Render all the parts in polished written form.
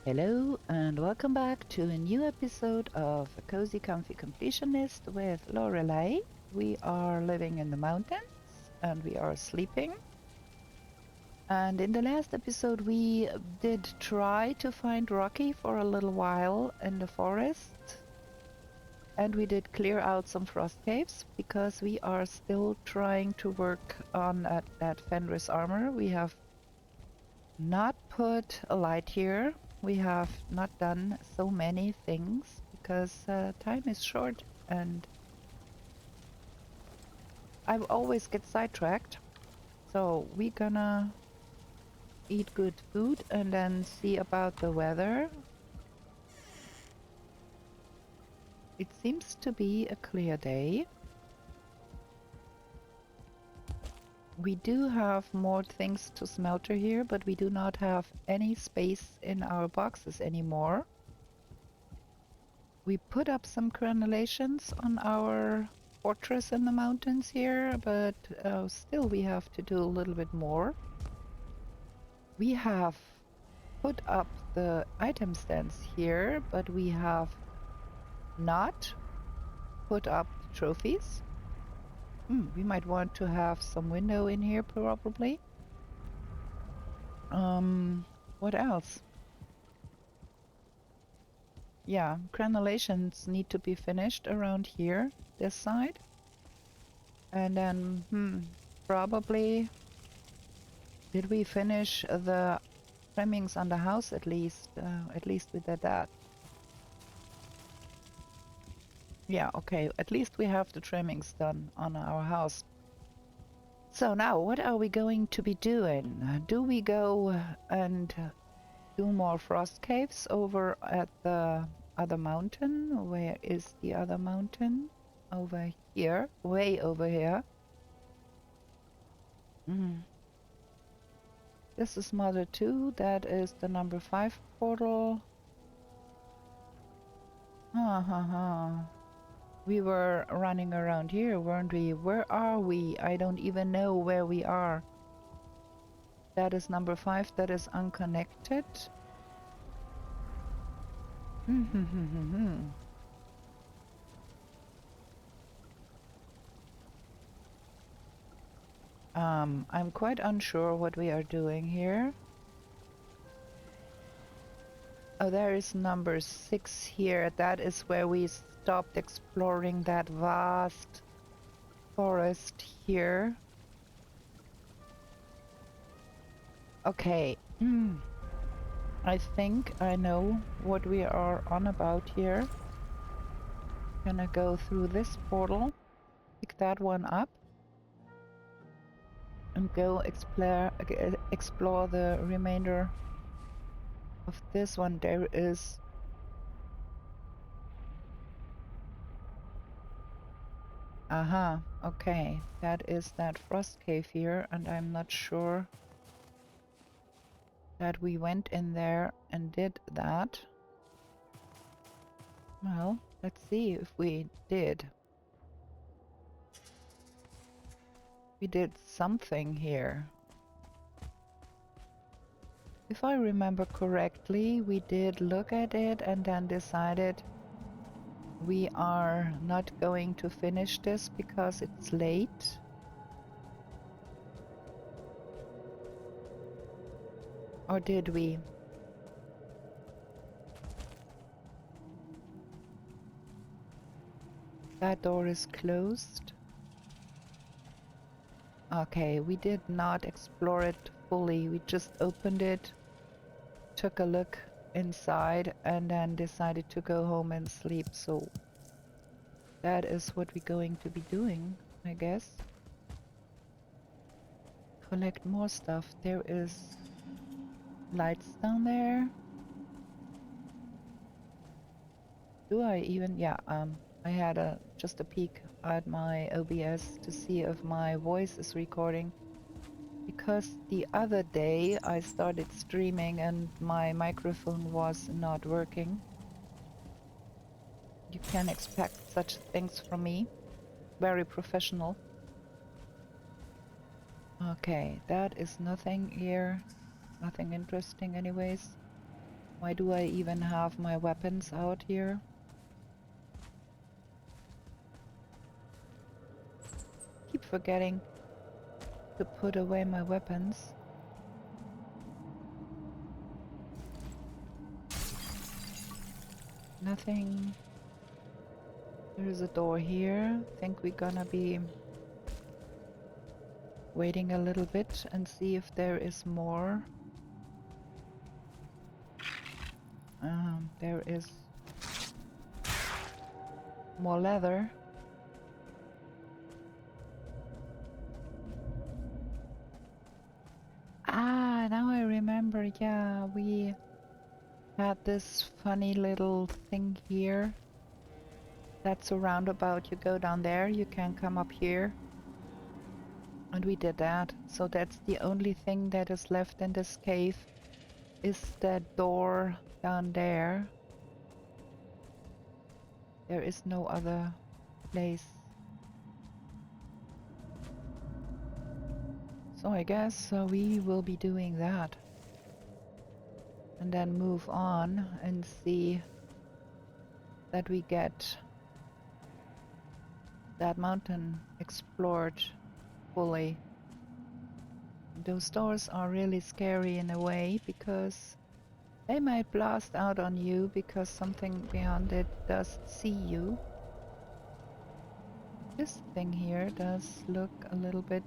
Hello and welcome back to a new episode of A Cozy Comfy Completionist with Lorelei. We are living in the mountains and we are sleeping. And in the last episode we did try to find Rocky for a little while in the forest. And we did clear out some frost caves because we are still trying to work on that Fenris armor. We have not put a light here. We have not done so many things because time is short and I always get sidetracked. So we're gonna eat good food and then see about the weather. It seems to be a clear day. We do have more things to smelter here, but we do not have any space in our boxes anymore. We put up some granulations on our fortress in the mountains here, but still we have to do a little bit more. We have put up the item stands here, but we have not put up the trophies. We might want to have some window in here probably. What else? Yeah, granulations need to be finished around here, this side. And then, probably, did we finish the trimmings on the house at least? At least we did that. Yeah, okay, at least we have the trimmings done on our house. So now, what are we going to be doing? Do we go and do more frost caves over at the other mountain? Where is the other mountain? Over here, way over here. This is Mother 2, that is the number 5 portal. We were running around here, weren't we? Where are we? I don't even know where we are. That is number 5, that is unconnected. I'm quite unsure what we are doing here. Oh, there is number 6 here. That is where we stopped exploring that vast forest here. Okay. I think I know what we are on about here. Gonna go through this portal, pick that one up, and go explore the remainder of this one. There is okay, that is that frost cave here, and I'm not sure that we went in there and did that. Well, let's see if we did. We did something here. If I remember correctly, we did look at it and then decided we are not going to finish this because it's late. Or did we? That door is closed. Okay, we did not explore it fully. We just opened it, took a look inside, and then decided to go home and sleep. So that is what we're going to be doing, I guess. Collect more stuff. There is lights down there. Do I even? Yeah, I had just a peek at my OBS to see if my voice is recording. Because the other day I started streaming and my microphone was not working. You can expect such things from me. Very professional. Okay, that is nothing here. Nothing interesting anyways. Why do I even have my weapons out here? Keep forgetting to put away my weapons. Nothing. There's a door here. Think we're gonna be waiting a little bit and see if there is more. There is more leather. Ah, now I remember. Yeah, we had this funny little thing here. That's a roundabout. You go down there, you can come up here. And we did that. So that's the only thing that is left in this cave is that door down there. There is no other place. So I guess we will be doing that. And then move on and see that we get that mountain explored fully. Those doors are really scary in a way because they might blast out on you because something beyond it does see you. This thing here does look a little bit...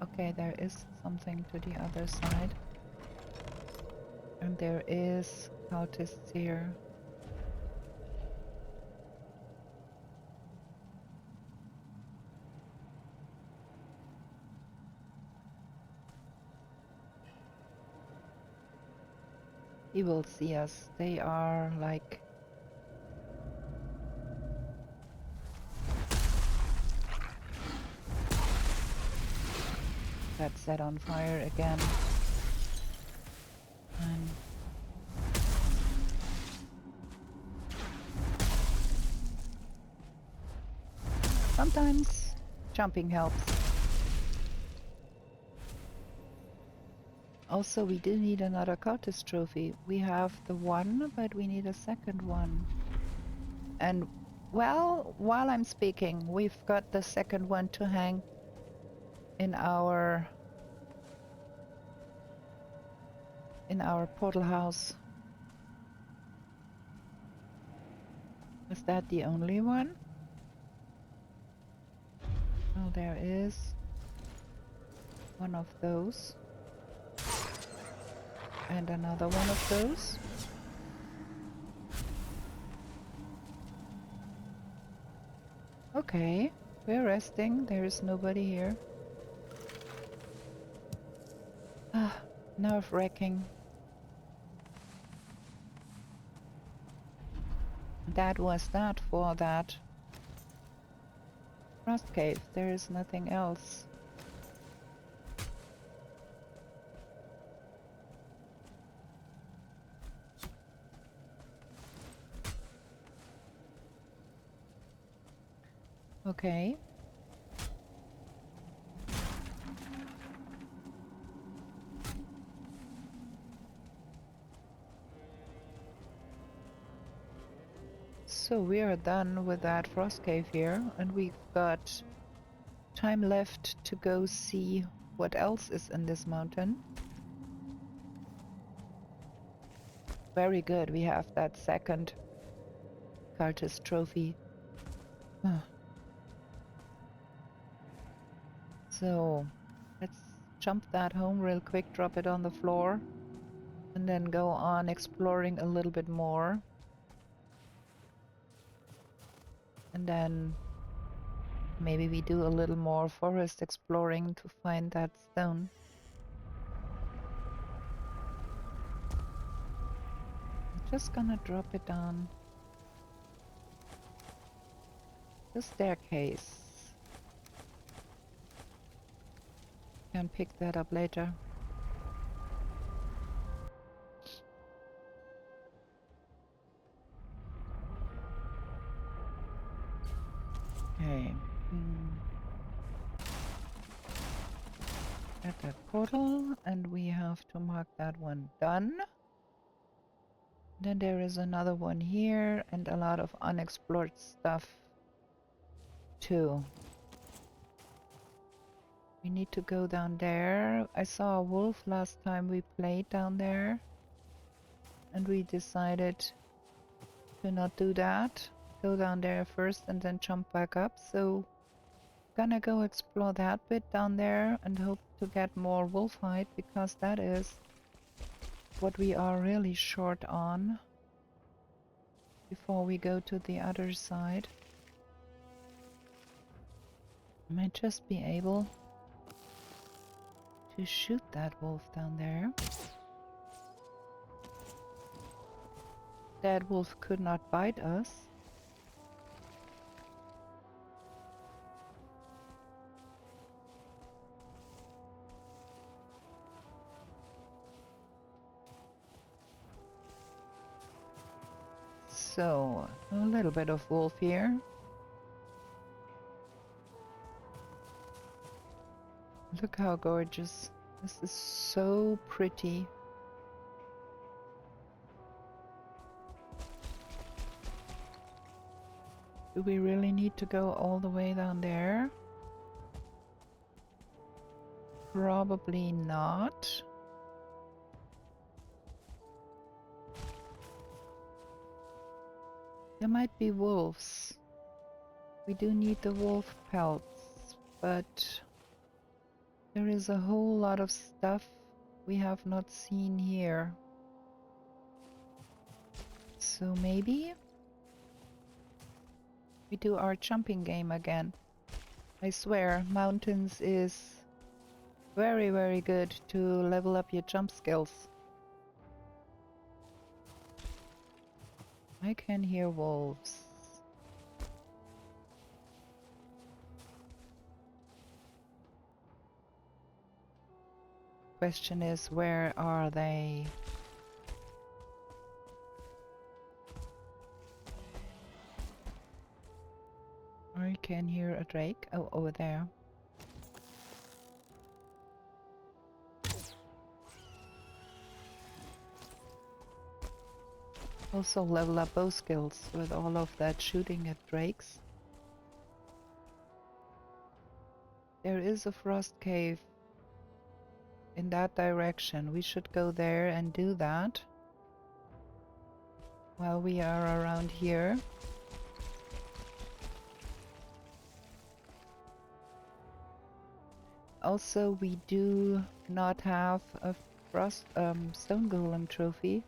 Okay, there is something to the other side. And there is cultists here. He will see us. They are like... Got set on fire again. And sometimes jumping helps. Also, we do need another cultist trophy. We have the one, but we need a second one. And, well, while I'm speaking, we've got the second one to hang in our portal house. Is that the only one? Oh, there is one of those. And another one of those. Okay, we're resting. There is nobody here. Ah, nerve-wracking. That was that for that frost cave. There is nothing else. Okay. So we are done with that frost cave here, and we've got time left to go see what else is in this mountain. Very good, we have that second cultist trophy. So let's jump that home real quick, drop it on the floor, and then go on exploring a little bit more. And then maybe we do a little more forest exploring to find that stone. I'm just gonna drop it down the staircase. Can pick that up later. Okay. At that portal, and we have to mark that one done. Then there is another one here and a lot of unexplored stuff too. We need to go down there. I saw a wolf last time we played down there, and we decided to not do that. Go down there first and then jump back up. So gonna go explore that bit down there and hope to get more wolf hide, because that is what we are really short on before we go to the other side. I might just be able to shoot that wolf down there. That wolf could not bite us. So, a little bit of wolf here. Look how gorgeous. This is so pretty. Do we really need to go all the way down there? Probably not. There might be wolves. We do need the wolf pelts, but there is a whole lot of stuff we have not seen here. So maybe we do our jumping game again. I swear, mountains is very, very good to level up your jump skills. I can hear wolves. Question is, where are they? I can hear a drake. Oh, over there. Also level up bow skills with all of that shooting at drakes. There is a frost cave in that direction. We should go there and do that while we are around here. Also, we do not have a frost stone golem trophy.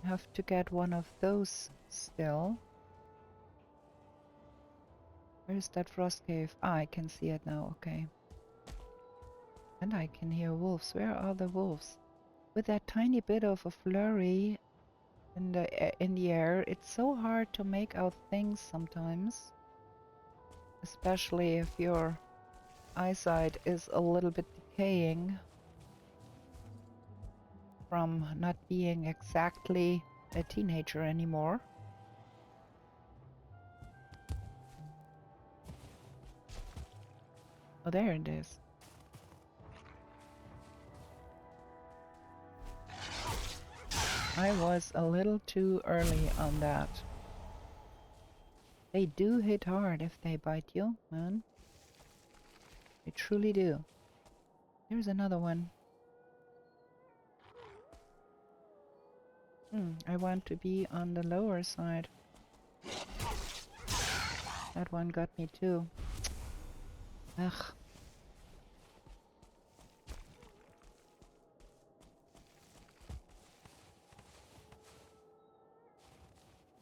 Have to get one of those still. Where's that frost cave? Ah, I can see it now, okay. And I can hear wolves. Where are the wolves? With that tiny bit of a flurry in the air, it's so hard to make out things sometimes. Especially if your eyesight is a little bit decaying from not being exactly a teenager anymore. Oh, there it is. I was a little too early on that. They do hit hard if they bite you, man. They truly do. Here's another one. I want to be on the lower side. That one got me too. Ugh.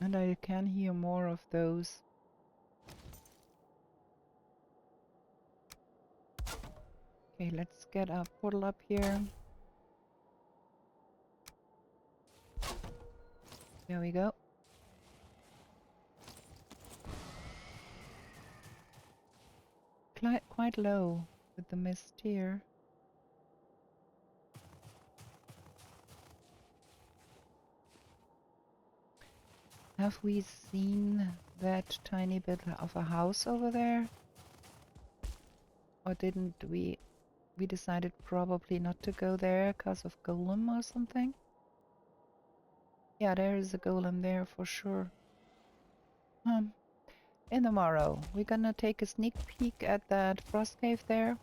And I can hear more of those. Okay, let's get a portal up here. There we go. Quite low with the mist here. Have we seen that tiny bit of a house over there? Or didn't we? We decided probably not to go there because of golem or something? Yeah, there is a golem there for sure. In tomorrow, we're gonna take a sneak peek at that frost cave there.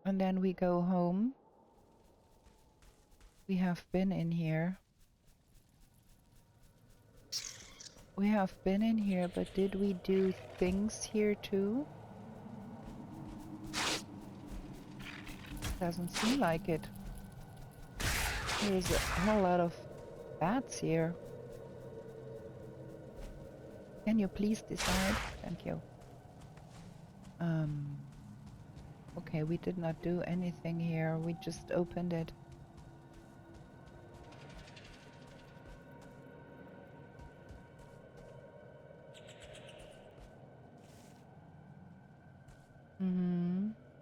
And then we go home. We have been in here. We have been in here, but did we do things here too? Doesn't seem like it. There's a hell lot of bats here. Can you please decide? Thank you. Okay, we did not do anything here. We just opened it.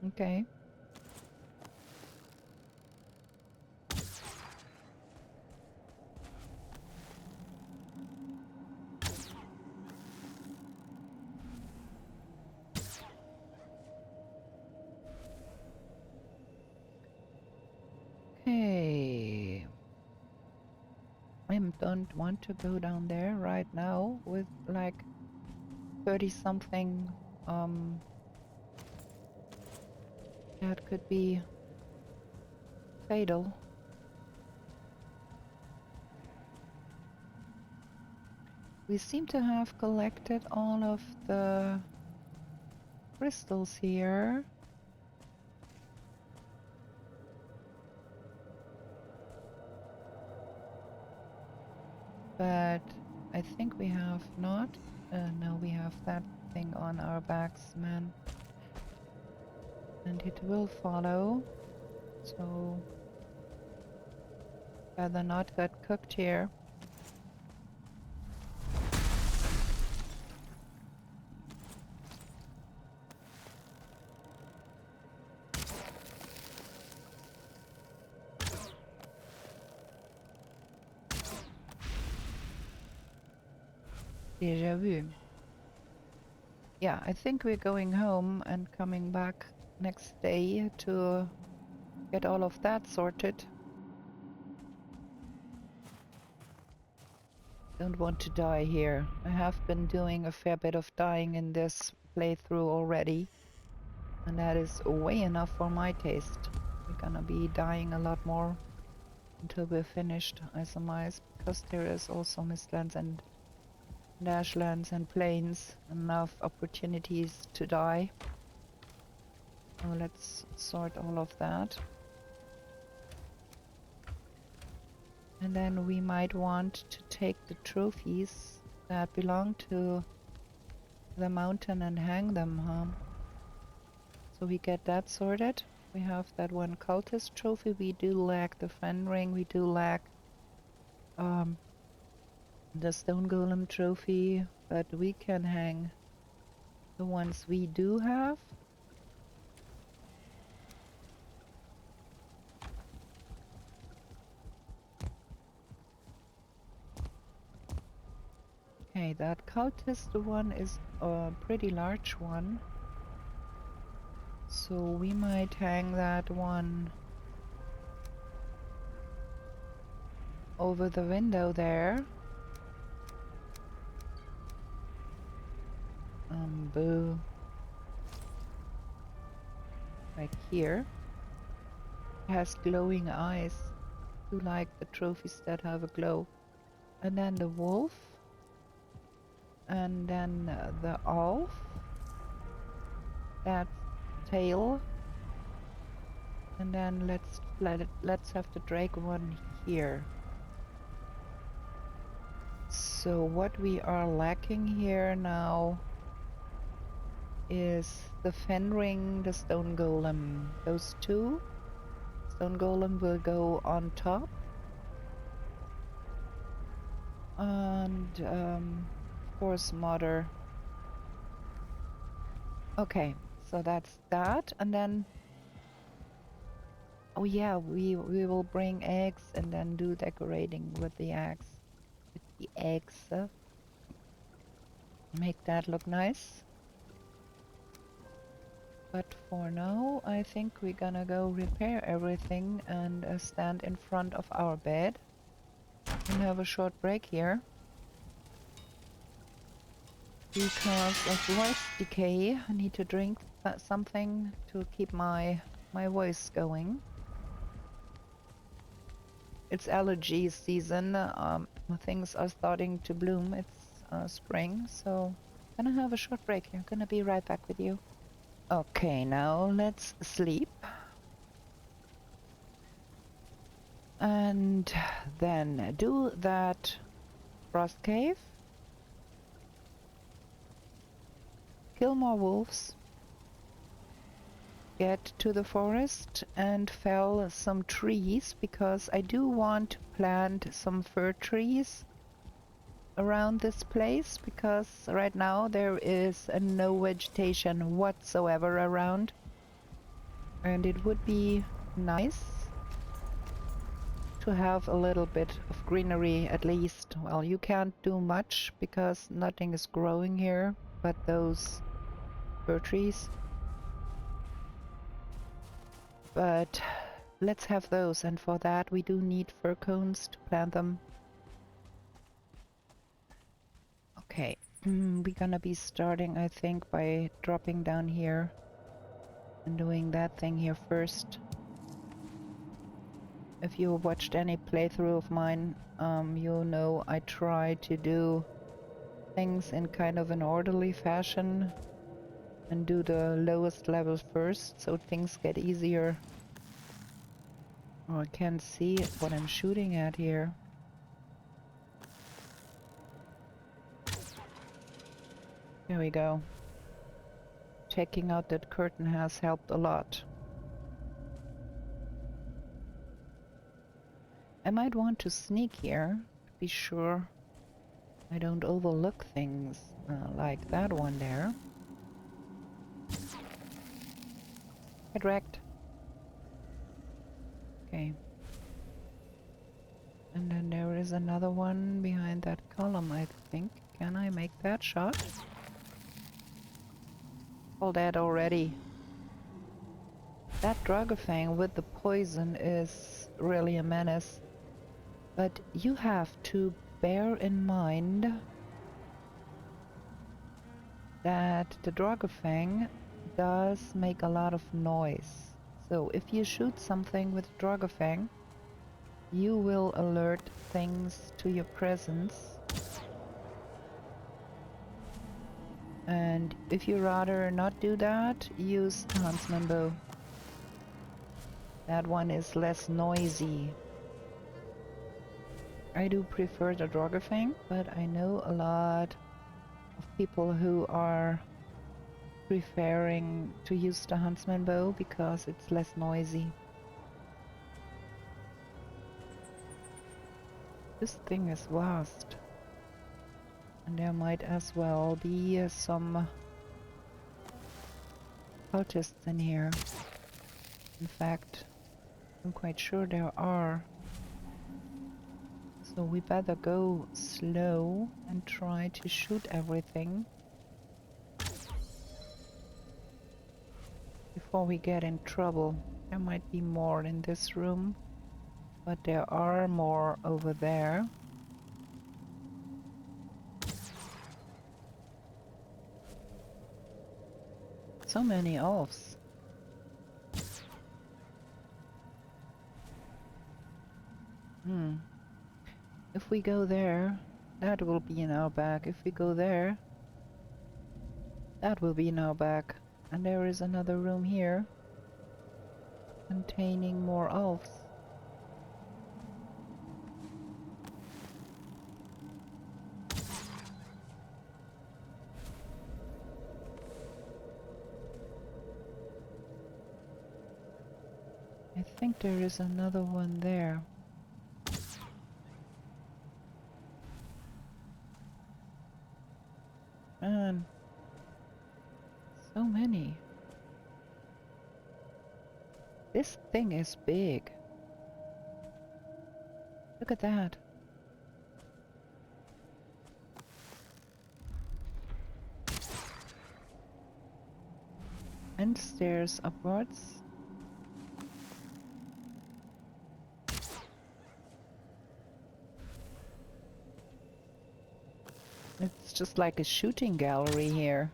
Okay. Okay. I don't want to go down there right now with like 30 something. That could be fatal. We seem to have collected all of the crystals here. But I think we have not. No, we have that thing on our backs, man. And it will follow. So better not get cooked here. Déjà vu. Yeah, I think we're going home and coming back next day to get all of that sorted. Don't want to die here. I have been doing a fair bit of dying in this playthrough already. And that is way enough for my taste. We're gonna be dying a lot more until we're finished, I surmise, because there is also mistlands and dashlands and plains, enough opportunities to die. So let's sort all of that. And then we might want to take the trophies that belong to the mountain and hang them, huh? So we get that sorted. We have that one cultist trophy. We do lack the friend ring. We do lack the stone golem trophy, but we can hang the ones we do have. Okay, that cultist one is a pretty large one. So we might hang that one over the window there. Boo. Like here. It has glowing eyes. Do like the trophies that have a glow. And then the wolf. And then the Ulv. That tail. And then let's have the drake one here. So what we are lacking here now is the fen ring, the stone golem. Those two. Stone golem will go on top. And of course mother. Okay, so that's that. And then oh yeah, we will bring eggs and then do decorating with the eggs. With the eggs. Make that look nice. But for now, I think we're gonna go repair everything and stand in front of our bed and have a short break here. Because of voice decay, I need to drink something to keep my voice going. It's allergy season. Things are starting to bloom. It's spring, so gonna have a short break here. Gonna be right back with you. Okay, now let's sleep. And then do that frost cave. Kill more wolves. Get to the forest and fell some trees, because I do want to plant some fir trees around this place, because right now there is no vegetation whatsoever around, and it would be nice to have a little bit of greenery at least. Well, you can't do much because nothing is growing here but those fir trees. But let's have those, and for that we do need fir cones to plant them. Okay, we're gonna be starting, I think, by dropping down here and doing that thing here first. If you watched any playthrough of mine, you know I try to do things in kind of an orderly fashion and do the lowest level first, so things get easier. Oh, I can't see what I'm shooting at here. There we go. Checking out that curtain has helped a lot. I might want to sneak here to be sure I don't overlook things like that one there. Get wrecked. Okay. And then there is another one behind that column, I think. Can I make that shot? All dead already. That Dragofang with the poison is really a menace. But you have to bear in mind that the Dragofang does make a lot of noise. So if you shoot something with Dragofang, you will alert things to your presence. And if you rather not do that, use the Huntsman bow. That one is less noisy. I do prefer the Dragofang, but I know a lot of people who are preferring to use the Huntsman bow because it's less noisy. This thing is vast. And there might as well be some cultists in here. In fact, I'm quite sure there are. So we better go slow and try to shoot everything before we get in trouble. There might be more in this room, but there are more over there. So many Ulvs. If we go there, that will be in our back. If we go there, that will be in our back. And there is another room here containing more Ulvs. I think there is another one there. Man, so many. This thing is big. Look at that. and stairs upwards. It's just like a shooting gallery here.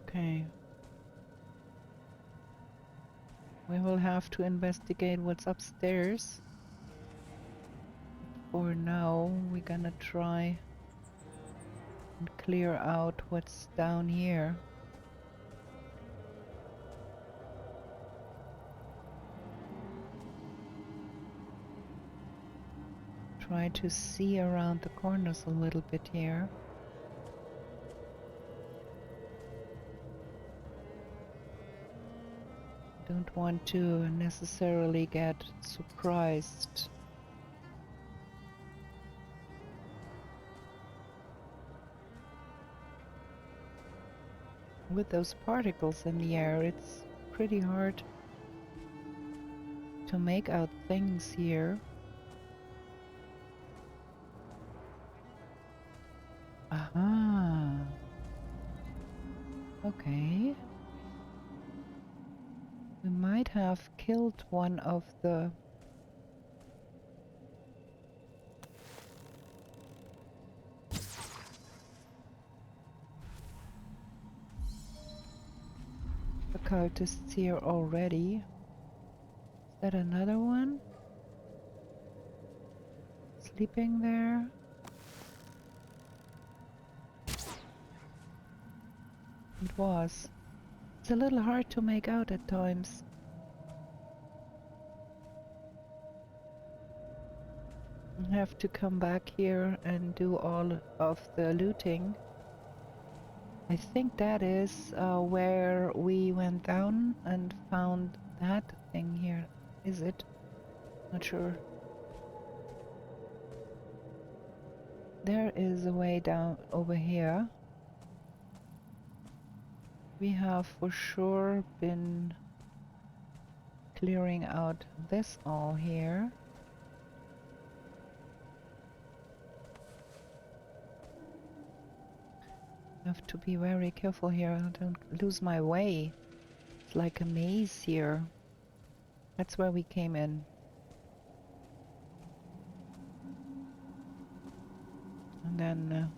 Okay. We will have to investigate what's upstairs. For now, we're gonna try and clear out what's down here. Try to see around the corners a little bit here. Don't want to necessarily get surprised. With those particles in the air, it's pretty hard to make out things here. Aha. Okay. We might have killed one of the cultists here already. Is that another one? Sleeping there? It was. It's a little hard to make out at times. I have to come back here and do all of the looting. I think that is where we went down and found that thing here. Is it? Not sure. There is a way down over here. We have for sure been clearing out this all here. Have to be very careful here. I don't lose my way. It's like a maze here. That's where we came in. And then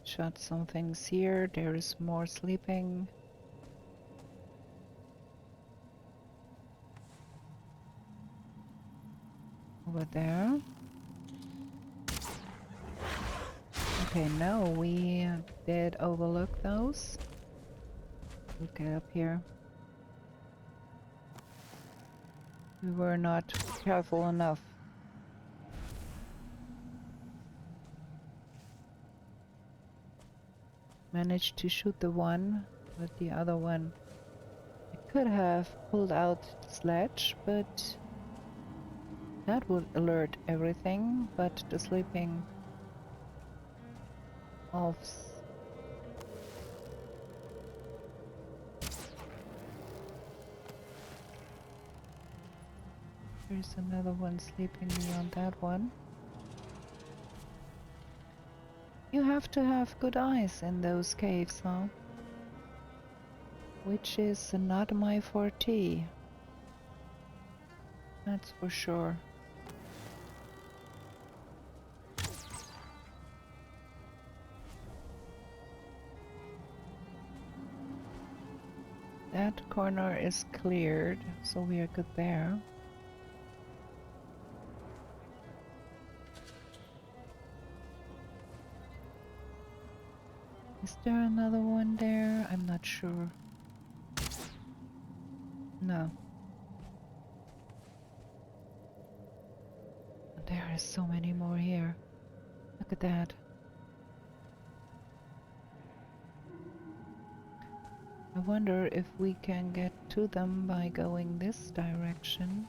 shut some things here. There is more sleeping. Over there. Okay, no, we did overlook those. We'll get up here. We were not careful enough. Managed to shoot the one, but the other one I could have pulled out the sledge, but that would alert everything but the sleeping Ulvs. There's another one sleeping beyond that one. You have to have good eyes in those caves, huh? Which is not my forte. That's for sure. That corner is cleared, so we are good there. Is there another one there? I'm not sure. No. There is so many more here. Look at that. I wonder if we can get to them by going this direction.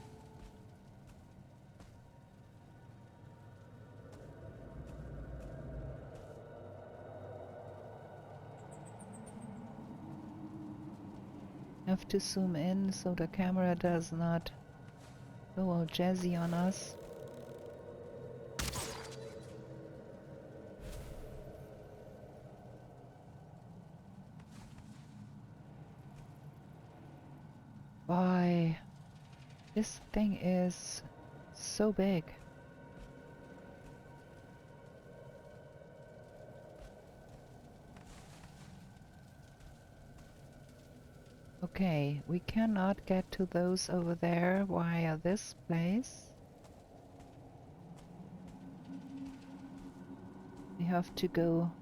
have to zoom in so the camera does not go all jazzy on us. Why? This thing is so big. Okay, we cannot get to those over there via this place. We have to go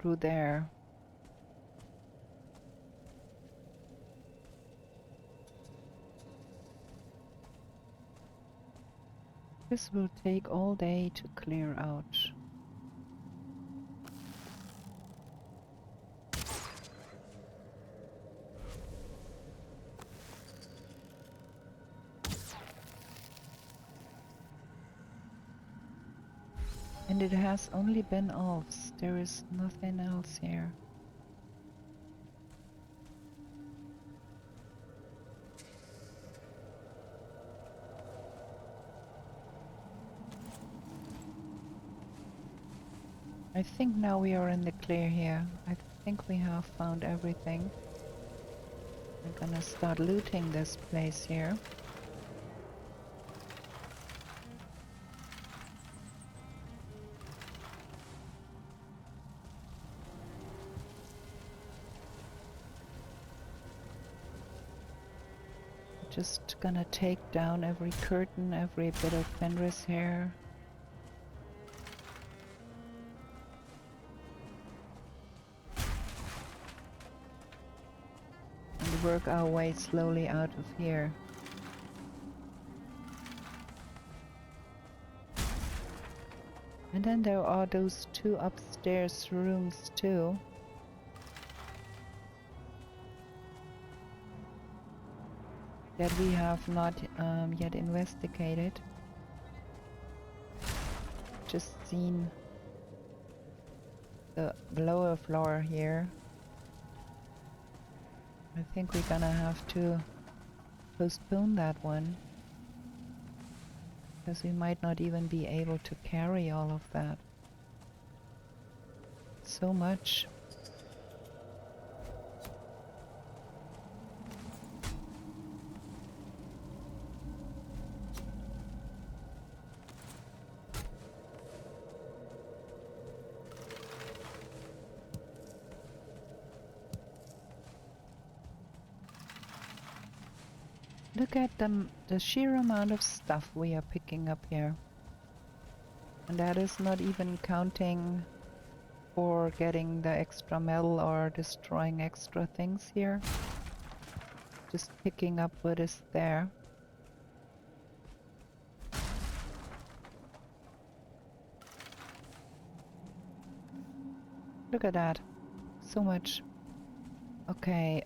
through there. This will take all day to clear out. And it has only been Ulvs. There is nothing else here. I think now we are in the clear here. I think we have found everything. I'm gonna start looting this place here. Just gonna take down every curtain, every bit of Fenris hair. And work our way slowly out of here. And then there are those two upstairs rooms too. That we have not yet investigated. Just seen the lower floor here. I think we're gonna have to postpone that one. Because we might not even be able to carry all of that. So much. Look at the sheer amount of stuff we are picking up here. And that is not even counting for getting the extra metal or destroying extra things here. Just picking up what is there. Look at that. So much. Okay,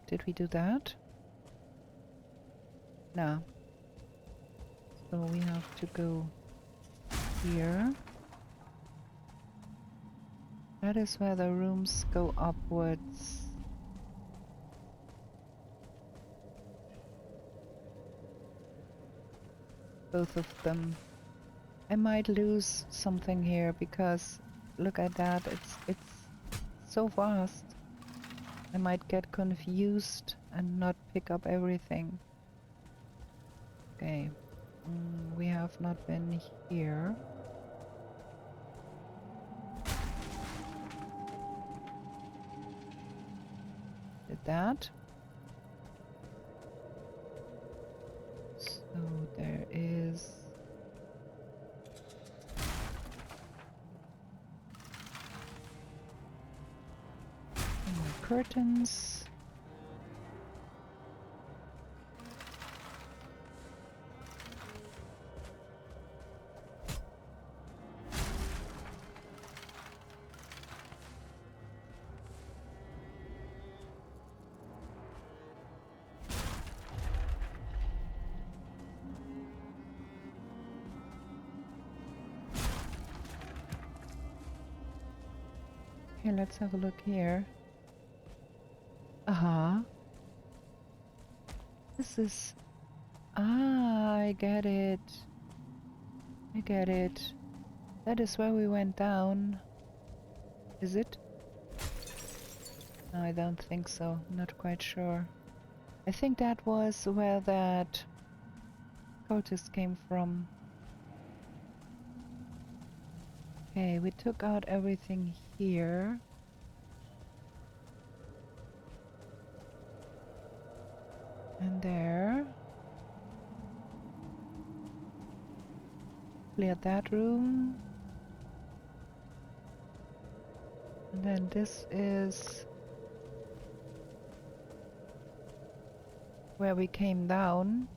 did we do that? No. So we have to go here. That is where the rooms go upwards. Both of them. I might lose something here because look at that, it's so vast. I might get confused and not pick up everything. Okay, we have not been here. Did that. So there is more curtains. Okay, let's have a look here. Uh-huh. is... Ah, I get it. I get it. That is where we went down. Is it? No, I don't think so. Not quite sure. I think that was where that cultist came from. Okay, we took out everything here. And there. Cleared that room. And then this is where we came down.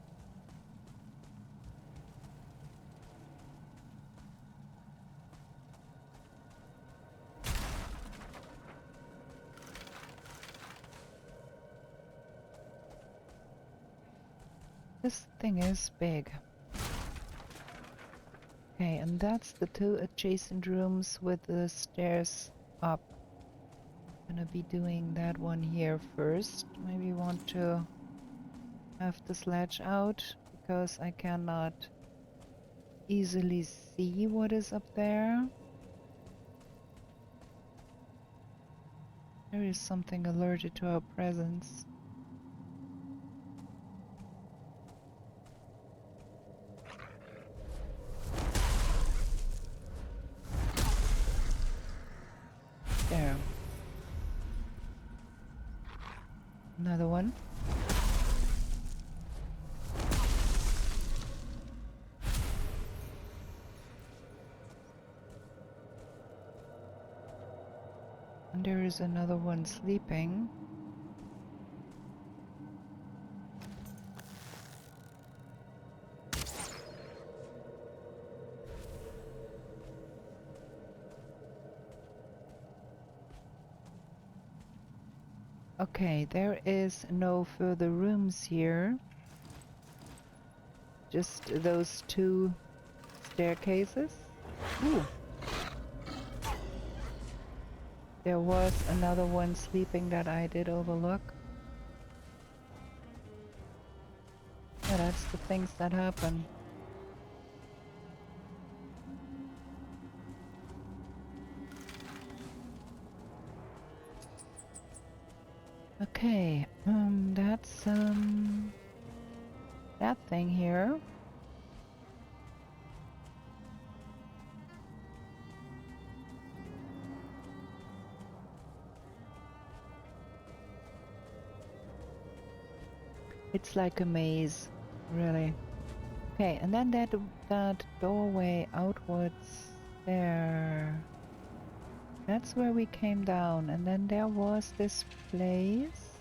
This thing is big. Okay, and that's the two adjacent rooms with the stairs up. Gonna be doing that one here first. Maybe want to have the sledge out because I cannot easily see what is up there. There is something alerted to our presence. There. Another one. And there is another one sleeping. Okay, there is no further rooms here. Just those two staircases. Ooh. There was another one sleeping that I did overlook. Yeah, that's the things that happen. Okay, that's that thing here. It's like a maze, really. Okay, and then that doorway outwards there. That's where we came down, and then there was this place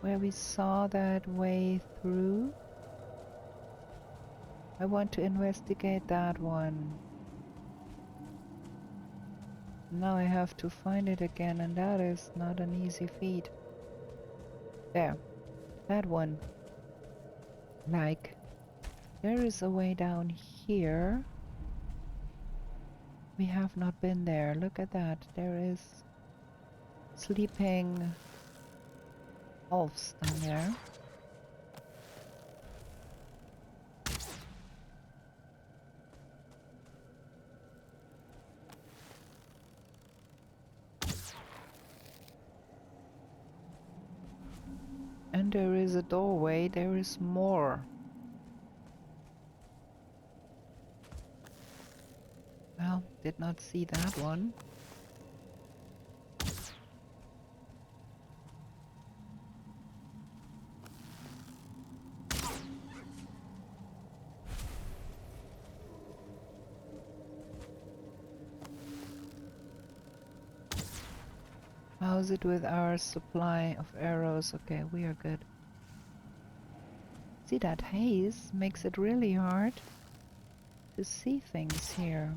where we saw that way through. I want to investigate that one. Now I have to find it again, and that is not an easy feat. There. That one. Like, there is a way down here. We have not been there. Look at that. There is sleeping Ulvs down there. And there is a doorway. There is more. Well, did not see that one. How's it with our supply of arrows? Okay, we are good. See, that haze makes it really hard to see things here.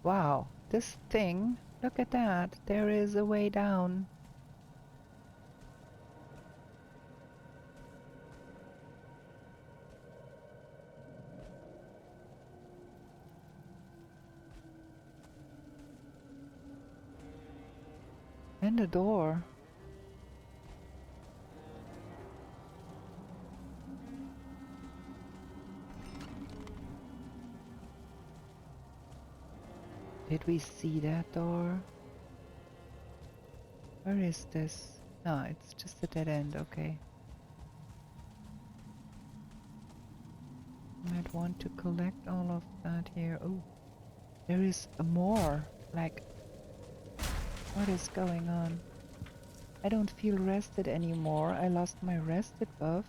Wow, this thing, look at that. There is a way down. And a door. Did we see that door? Where is this? No, it's just a dead end, okay. Might want to collect all of that here. Oh, there is more. Like, what is going on? I don't feel rested anymore. I lost my rested buff.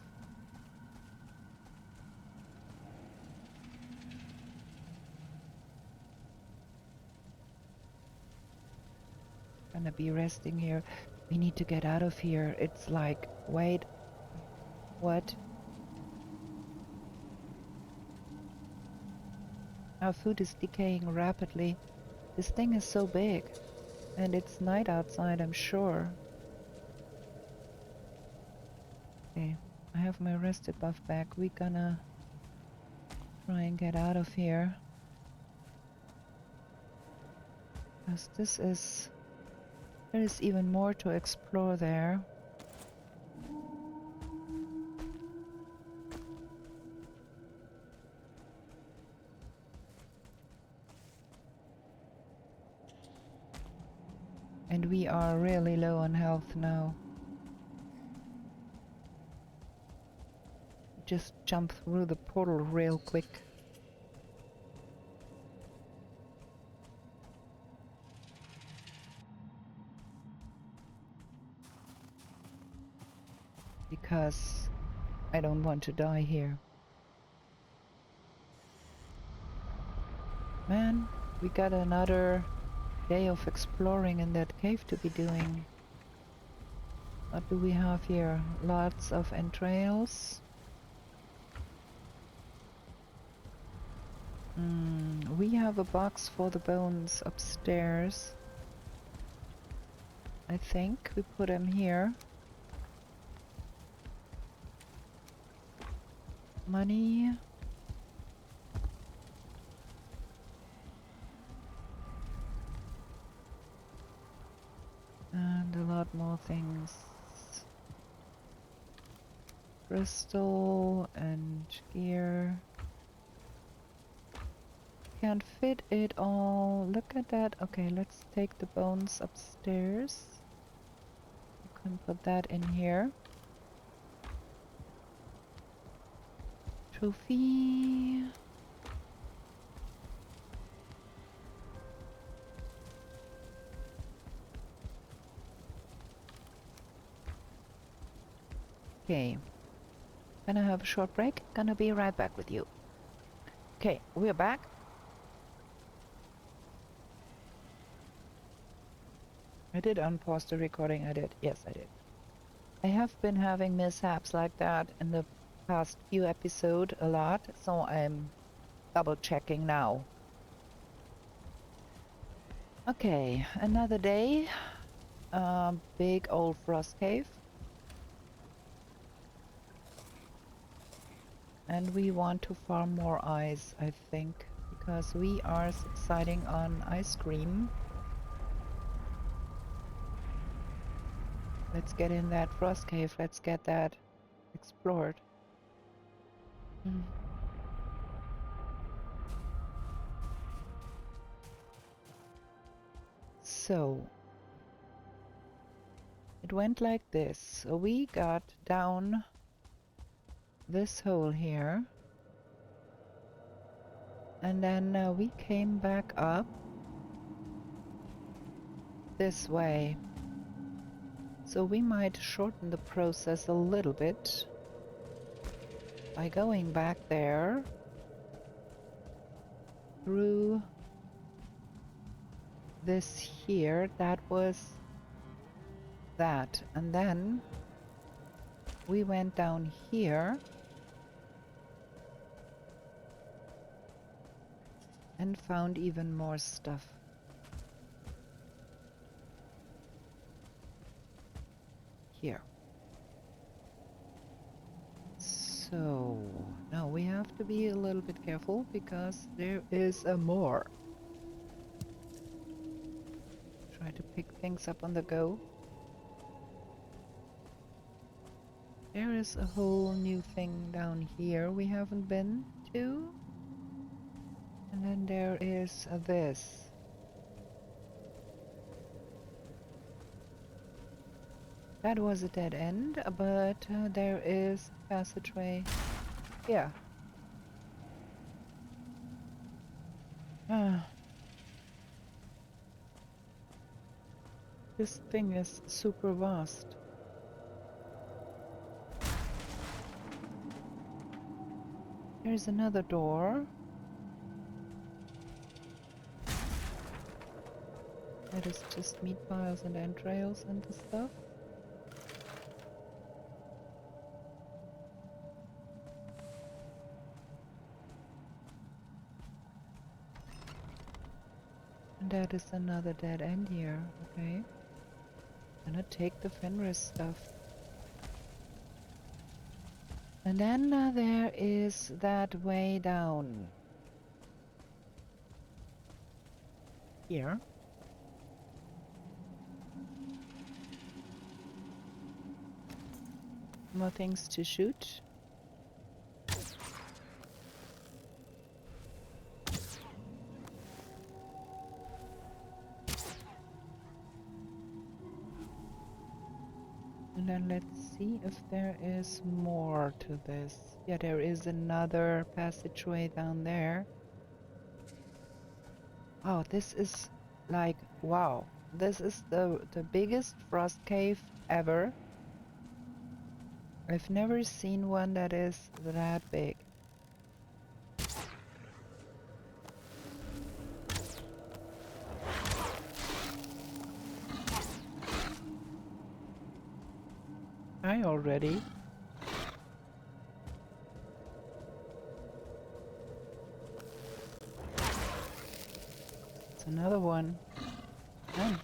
Gonna be resting here. We need to get out of here. It's like, wait, what? Our food is decaying rapidly. This thing is so big. And it's night outside, I'm sure. Okay, I have my rested buff back. We're gonna try and get out of here. Because this is... There is even more to explore there. And we are really low on health now. Just jump through the portal real quick. Because I don't want to die here. Man, we got another day of exploring in that cave to be doing. What do we have here? Lots of entrails. We have a box for the bones upstairs. I think we put them here. Money. And a lot more things. Crystal and gear. Can't fit it all. Look at that. Okay, let's take the bones upstairs. You can put that in here. Trophy. Okay. Gonna have a short break. Gonna be right back with you. Okay, we're back. I did unpause the recording. I did. Yes, I did. I have been having mishaps like that in the past few episodes a lot, so I'm double checking now. Okay, another day. Big old frost cave. And we want to farm more ice, I think, because we are subsiding on ice cream. Let's get in that frost cave. Let's get that explored. So, it went like this. So we got down this hole here. And then we came back up this way. So we might shorten the process a little bit by going back there through this here. That was that. And then we went down here and found even more stuff. here. So now we have to be a little bit careful because there is a more. Try to pick things up on the go. There is a whole new thing down here we haven't been to. And then there is this. That was a dead end, but there is a passageway. Yeah. Ah. This thing is super vast. There's another door. That is just meat piles and entrails and the stuff. And that is another dead end here. Okay. Gonna take the Fenris stuff. And then there is that way down. Here. More things to shoot. And then let's see if there is more to this. Yeah, there is another passageway down there. Oh, this is like, wow. This is the biggest frost cave ever. I've never seen one that is that big. Hi already. It's another one. Oh.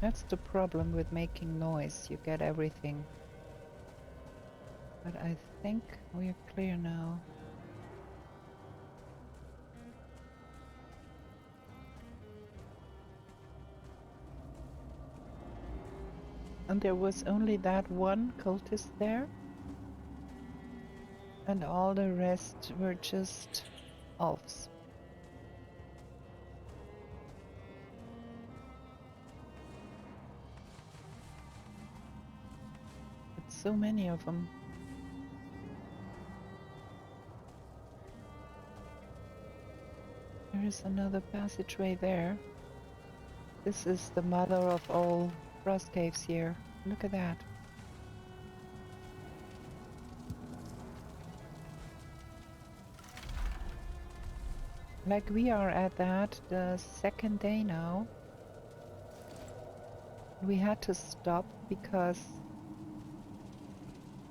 That's the problem with making noise. You get everything. But I think we're clear now. And there was only that one cultist there. And all the rest were just Ulvs. But so many of them. There is another passageway there. This is the mother of all frost caves here. Look at that. Like we are at that the second day now. We had to stop because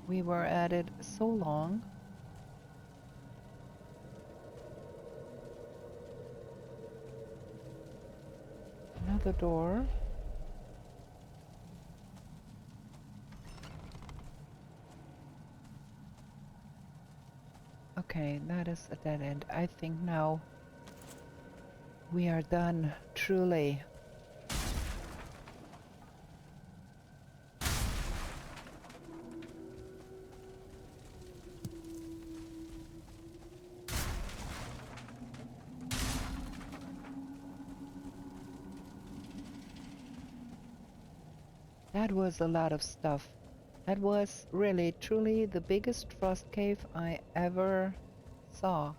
we were at it so long. Another door. Okay, that is a dead end. I think now we are done, truly. That was a lot of stuff. That was really, truly the biggest frost cave I ever saw.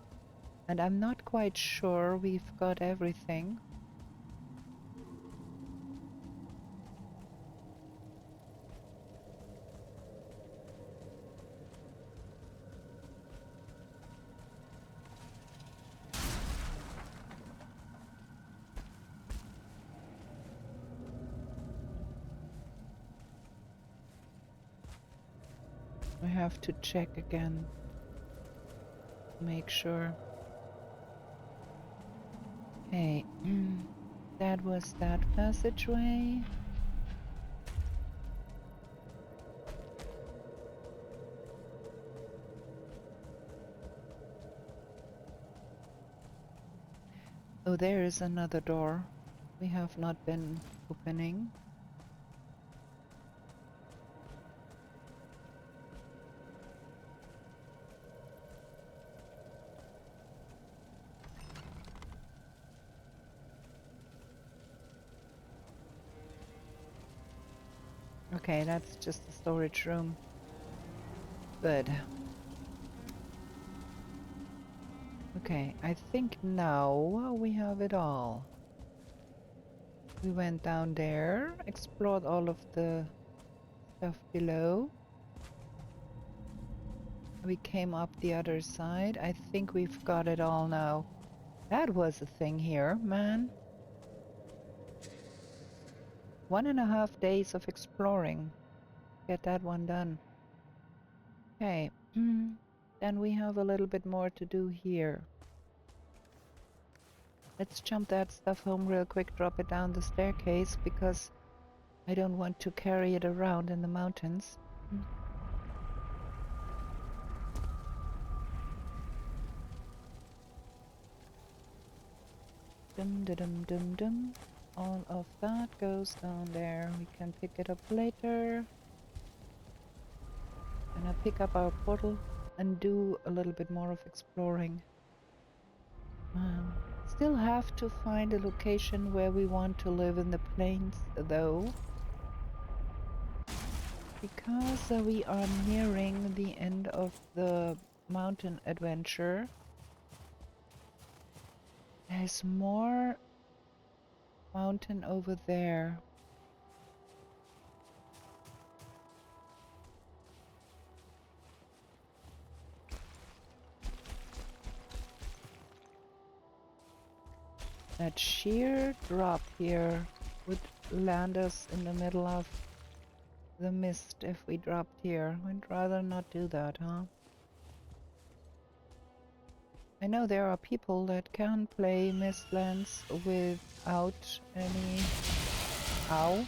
And I'm not quite sure we've got everything. I have to check again. Make sure. Okay, that was that passageway. Oh, there is another door we have not been opening. Okay, that's just a storage room. Good. Okay, I think now we have it all. We went down there, explored all of the stuff below. We came up the other side. I think we've got it all now. That was a thing here, man. 1.5 days of exploring. Get that one done. Okay, then we have a little bit more to do here. Let's jump that stuff home real quick, drop it down the staircase, because I don't want to carry it around in the mountains. Dum dum dum dum. All of that goes down there. We can pick it up later. Gonna pick up our portal and do a little bit more of exploring. Still have to find a location where we want to live in the plains, though, because we are nearing the end of the mountain adventure. There's more mountain over there. That sheer drop here would land us in the middle of the mist if we dropped here. I'd rather not do that, huh? I know there are people that can play Mistlands without any... Ow!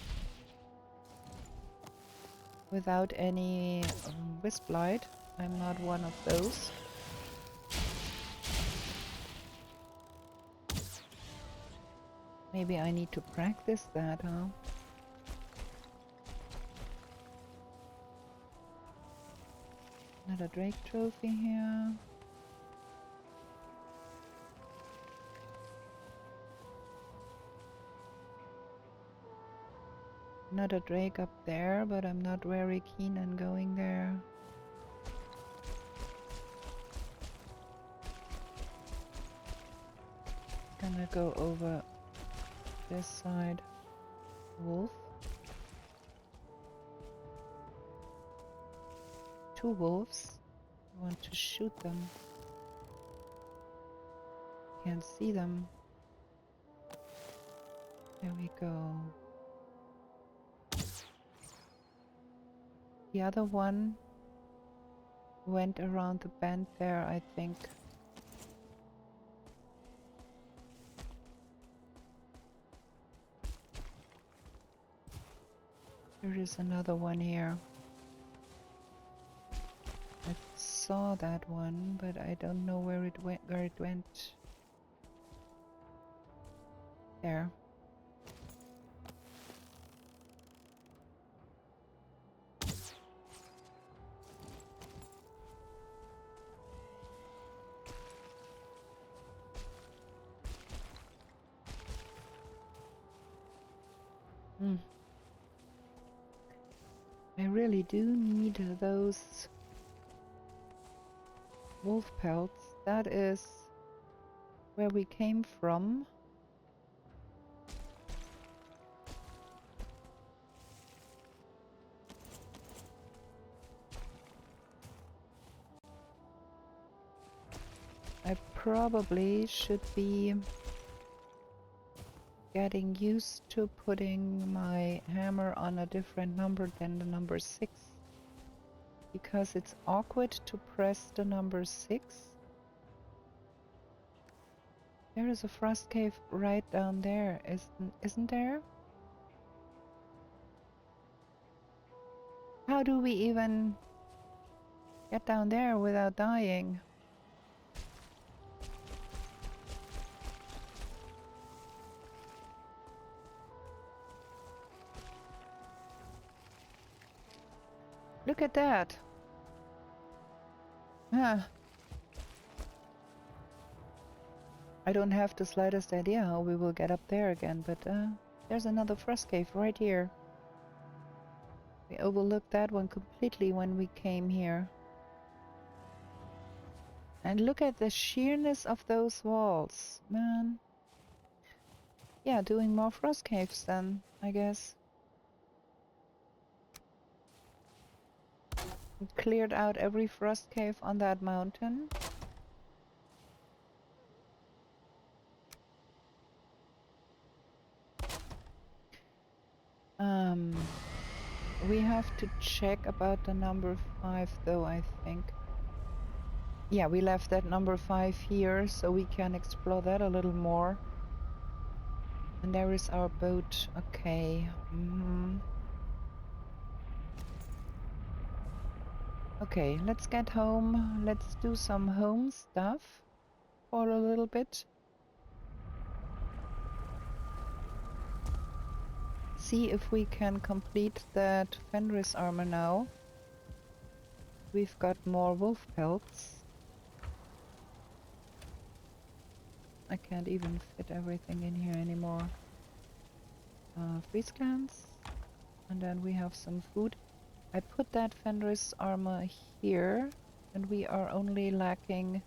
Without any wisp light. I'm not one of those. Maybe I need to practice that, huh? Another Drake trophy here. Another Drake up there, but I'm not very keen on going there. Gonna go over this side. Wolf. 2 wolves. I want to shoot them. Can't see them. There we go. The other one went around the bend there, I think. There is another one here. I saw that one, but I don't know where it went. There. I really do need those wolf pelts. That is where we came from. I probably should be getting used to putting my hammer on a different number than the number 6, because it's awkward to press the number 6 There is a frost cave right down there, isn't there? How do we even get down there without dying? Look at that! Huh. I don't have the slightest idea how we will get up there again, but there's another frost cave right here. We overlooked that one completely when we came here. And look at the sheerness of those walls, man. Yeah, doing more frost caves then, I guess. We cleared out every frost cave on that mountain. We have to check about the number 5 though, I think. Yeah, we left that number 5 here, so we can explore that a little more. And there is our boat. Okay. Okay, let's get home. Let's do some home stuff for a little bit. See if we can complete that Fenris armor now. We've got more wolf pelts. I can't even fit everything in here anymore. Freeze cans. And then we have some food. I put that Fenris armor here, and we are only lacking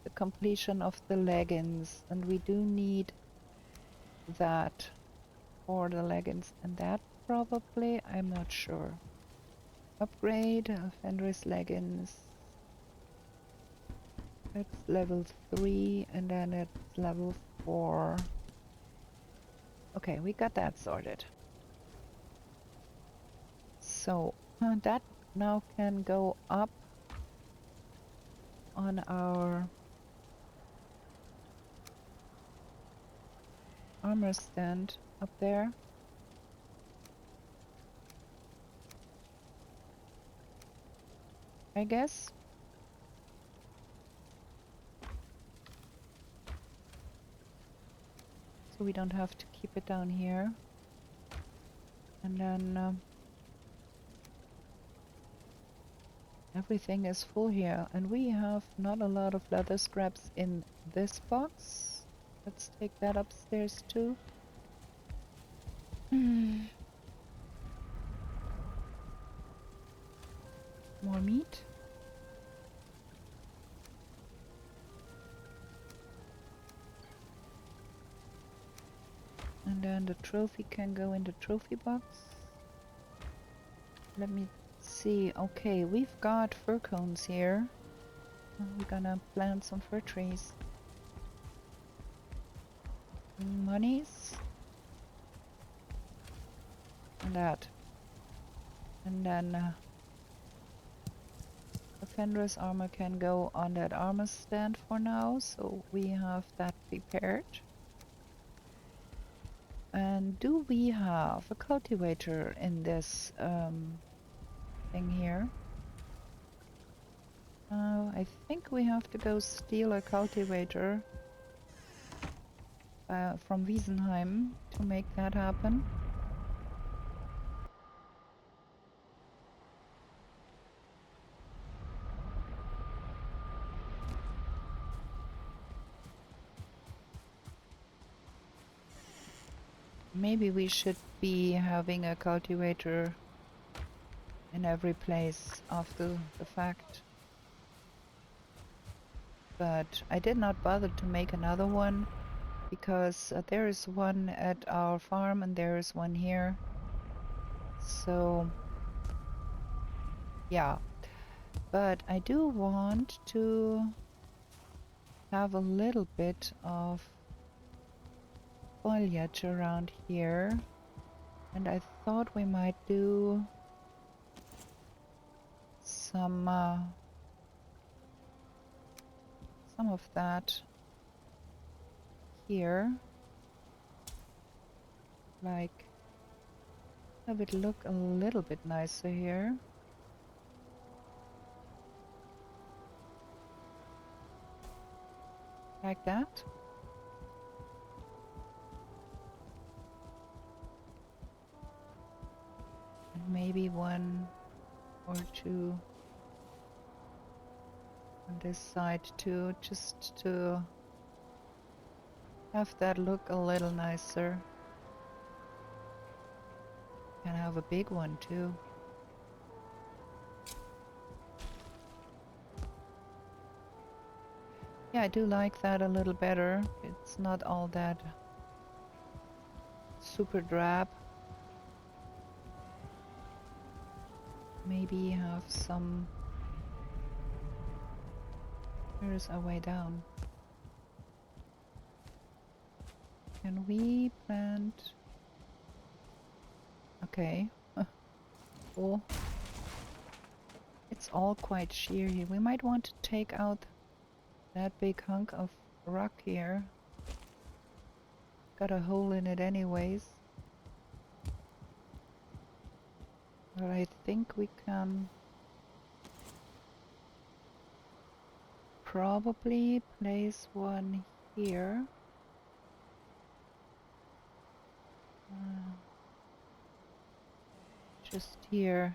the completion of the leggings, and we do need that for the leggings, and that probably, I'm not sure. Upgrade Fenris leggings. It's level 3, and then it's level 4. Okay, we got that sorted. So that now can go up on our armor stand up there. I guess. So we don't have to keep it down here. And then everything is full here. And we have not a lot of leather scraps in this box. Let's take that upstairs too. More meat. And then the trophy can go in the trophy box. Let me see. Okay, we've got fir cones here. We're gonna plant some fir trees. Monies. And that. And then the Fenris armor can go on that armor stand for now, so we have that prepared. And do we have a cultivator in this thing here? I think we have to go steal a cultivator from Wiesenheim to make that happen. Maybe we should be having a cultivator in every place after the fact. But I did not bother to make another one because there is one at our farm and there is one here. So yeah, but I do want to have a little bit of foliage around here, and I thought we might do some of that. here. Like, have it look a little bit nicer here. Like that. And maybe one or two on this side too, just to have that look a little nicer. Can have a big one too. Yeah, I do like that a little better. It's not all that super drab. Maybe have some... Where is our way down? Can we plant... Okay. Oh. It's all quite sheer here. We might want to take out that big hunk of rock here. Got a hole in it anyways. But I think we can probably place one here. Just here.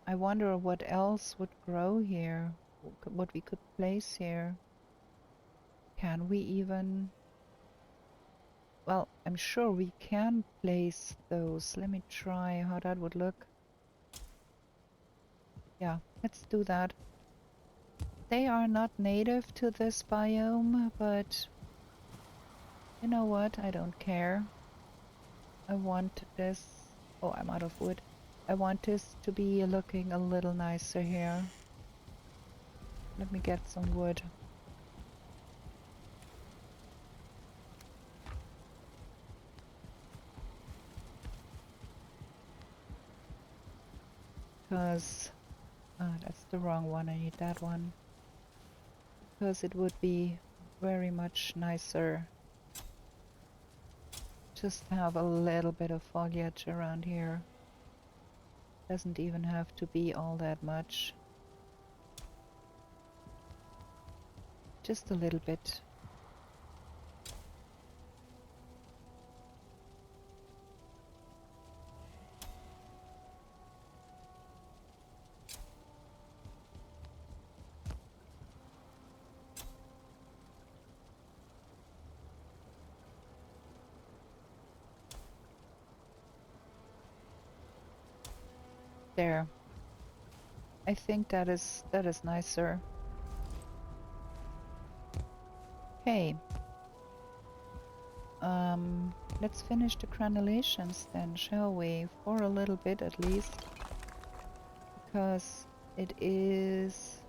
I wonder what else would grow here. What we could place here. Can we even... Well, I'm sure we can place those. Let me try how that would look. Yeah, let's do that. They are not native to this biome, but you know what? I don't care. I want this... Oh, I'm out of wood. I want this to be looking a little nicer here. Let me get some wood. Because... that's the wrong one. I need that one. Because it would be very much nicer just have a little bit of foliage around here. Doesn't even have to be all that much. Just a little bit. There. I think that is nicer. Okay. Let's finish the granulations then, shall we? For a little bit at least. Because it is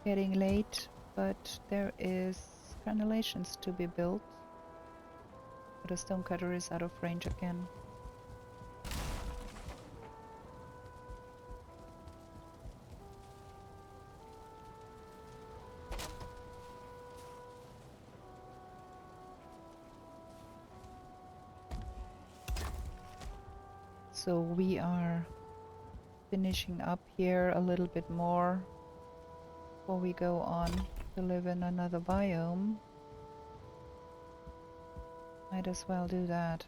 getting late, but there is granulations to be built. But the stonecutter is out of range again. So we are finishing up here a little bit more before we go on to live in another biome. Might as well do that.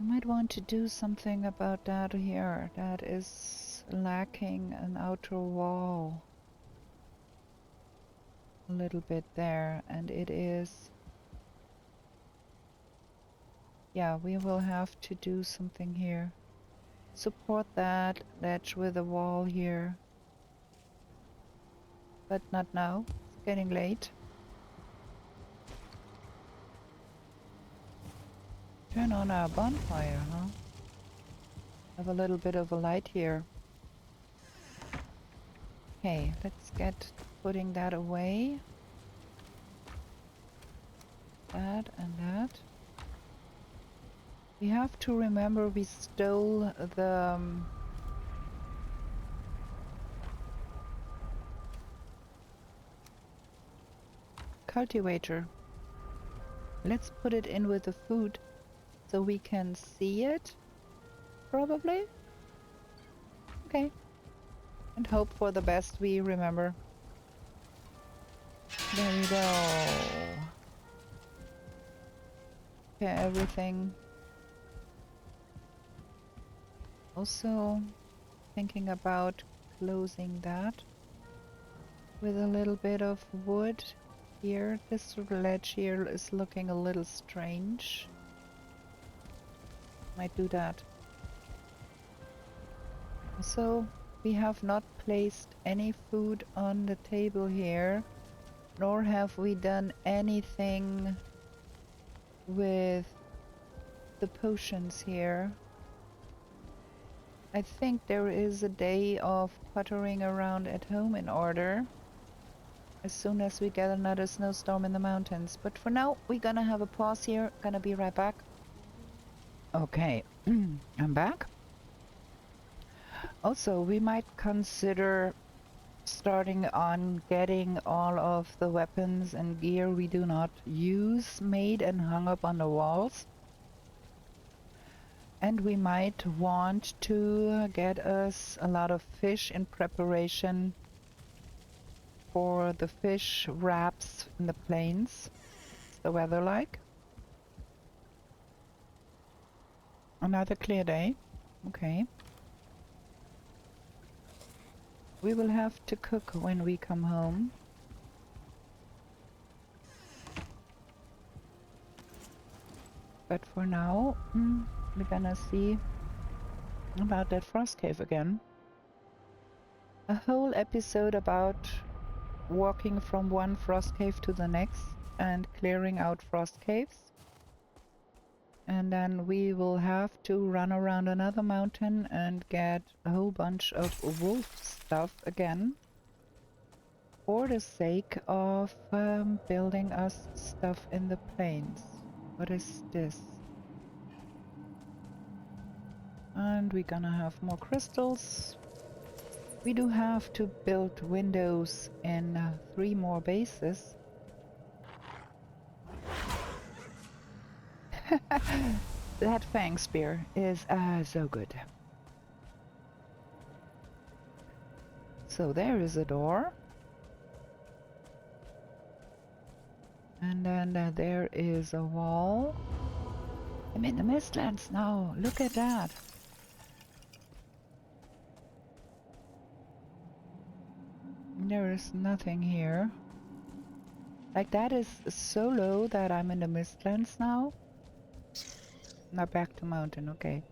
I might want to do something about that here. That is lacking an outer wall a little bit there, and it is... Yeah, we will have to do something here. Support that ledge with a wall here. But not now. It's getting late. Turn on our bonfire, huh? Have a little bit of a light here. Okay, let's get putting that away. That and that. We have to remember we stole the cultivator. Let's put it in with the food so we can see it, probably. Okay. And hope for the best we remember. There we go. Okay, everything. Also thinking about closing that with a little bit of wood here. This ledge here is looking a little strange. Might do that. Also, we have not placed any food on the table here, nor have we done anything with the potions here. I think there is a day of puttering around at home in order as soon as we get another snowstorm in the mountains. But for now, we're gonna have a pause here. Gonna be right back. Okay, I'm back. Also, we might consider starting on getting all of the weapons and gear we do not use made and hung up on the walls. And we might want to get us a lot of fish in preparation for the fish wraps in the plains. What's the weather like? Another clear day. Okay. We will have to cook when we come home. But for now, we're gonna see about that frost cave again. A whole episode about walking from one frost cave to the next and clearing out frost caves. And then we will have to run around another mountain and get a whole bunch of wolf stuff again. For the sake of building us stuff in the plains. What is this? And we're gonna have more crystals. We do have to build windows in 3 more bases. That fang spear is so good. So there is a door. And then there is a wall. I'm in the Mistlands now. Look at that. There is nothing here. Like, that is so low that I'm in the Mistlands now. Now back to mountain, okay.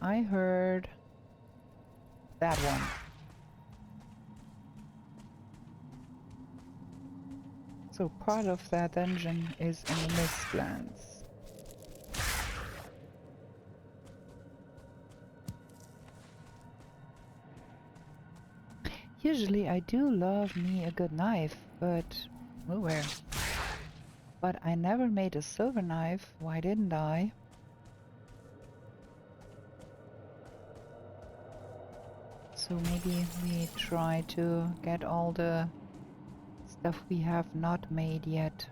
I heard that one. So part of that dungeon is in the Mistlands. Usually I do love me a good knife, but where? But I never made a silver knife. Why didn't I? So maybe we try to get all the stuff we have not made yet.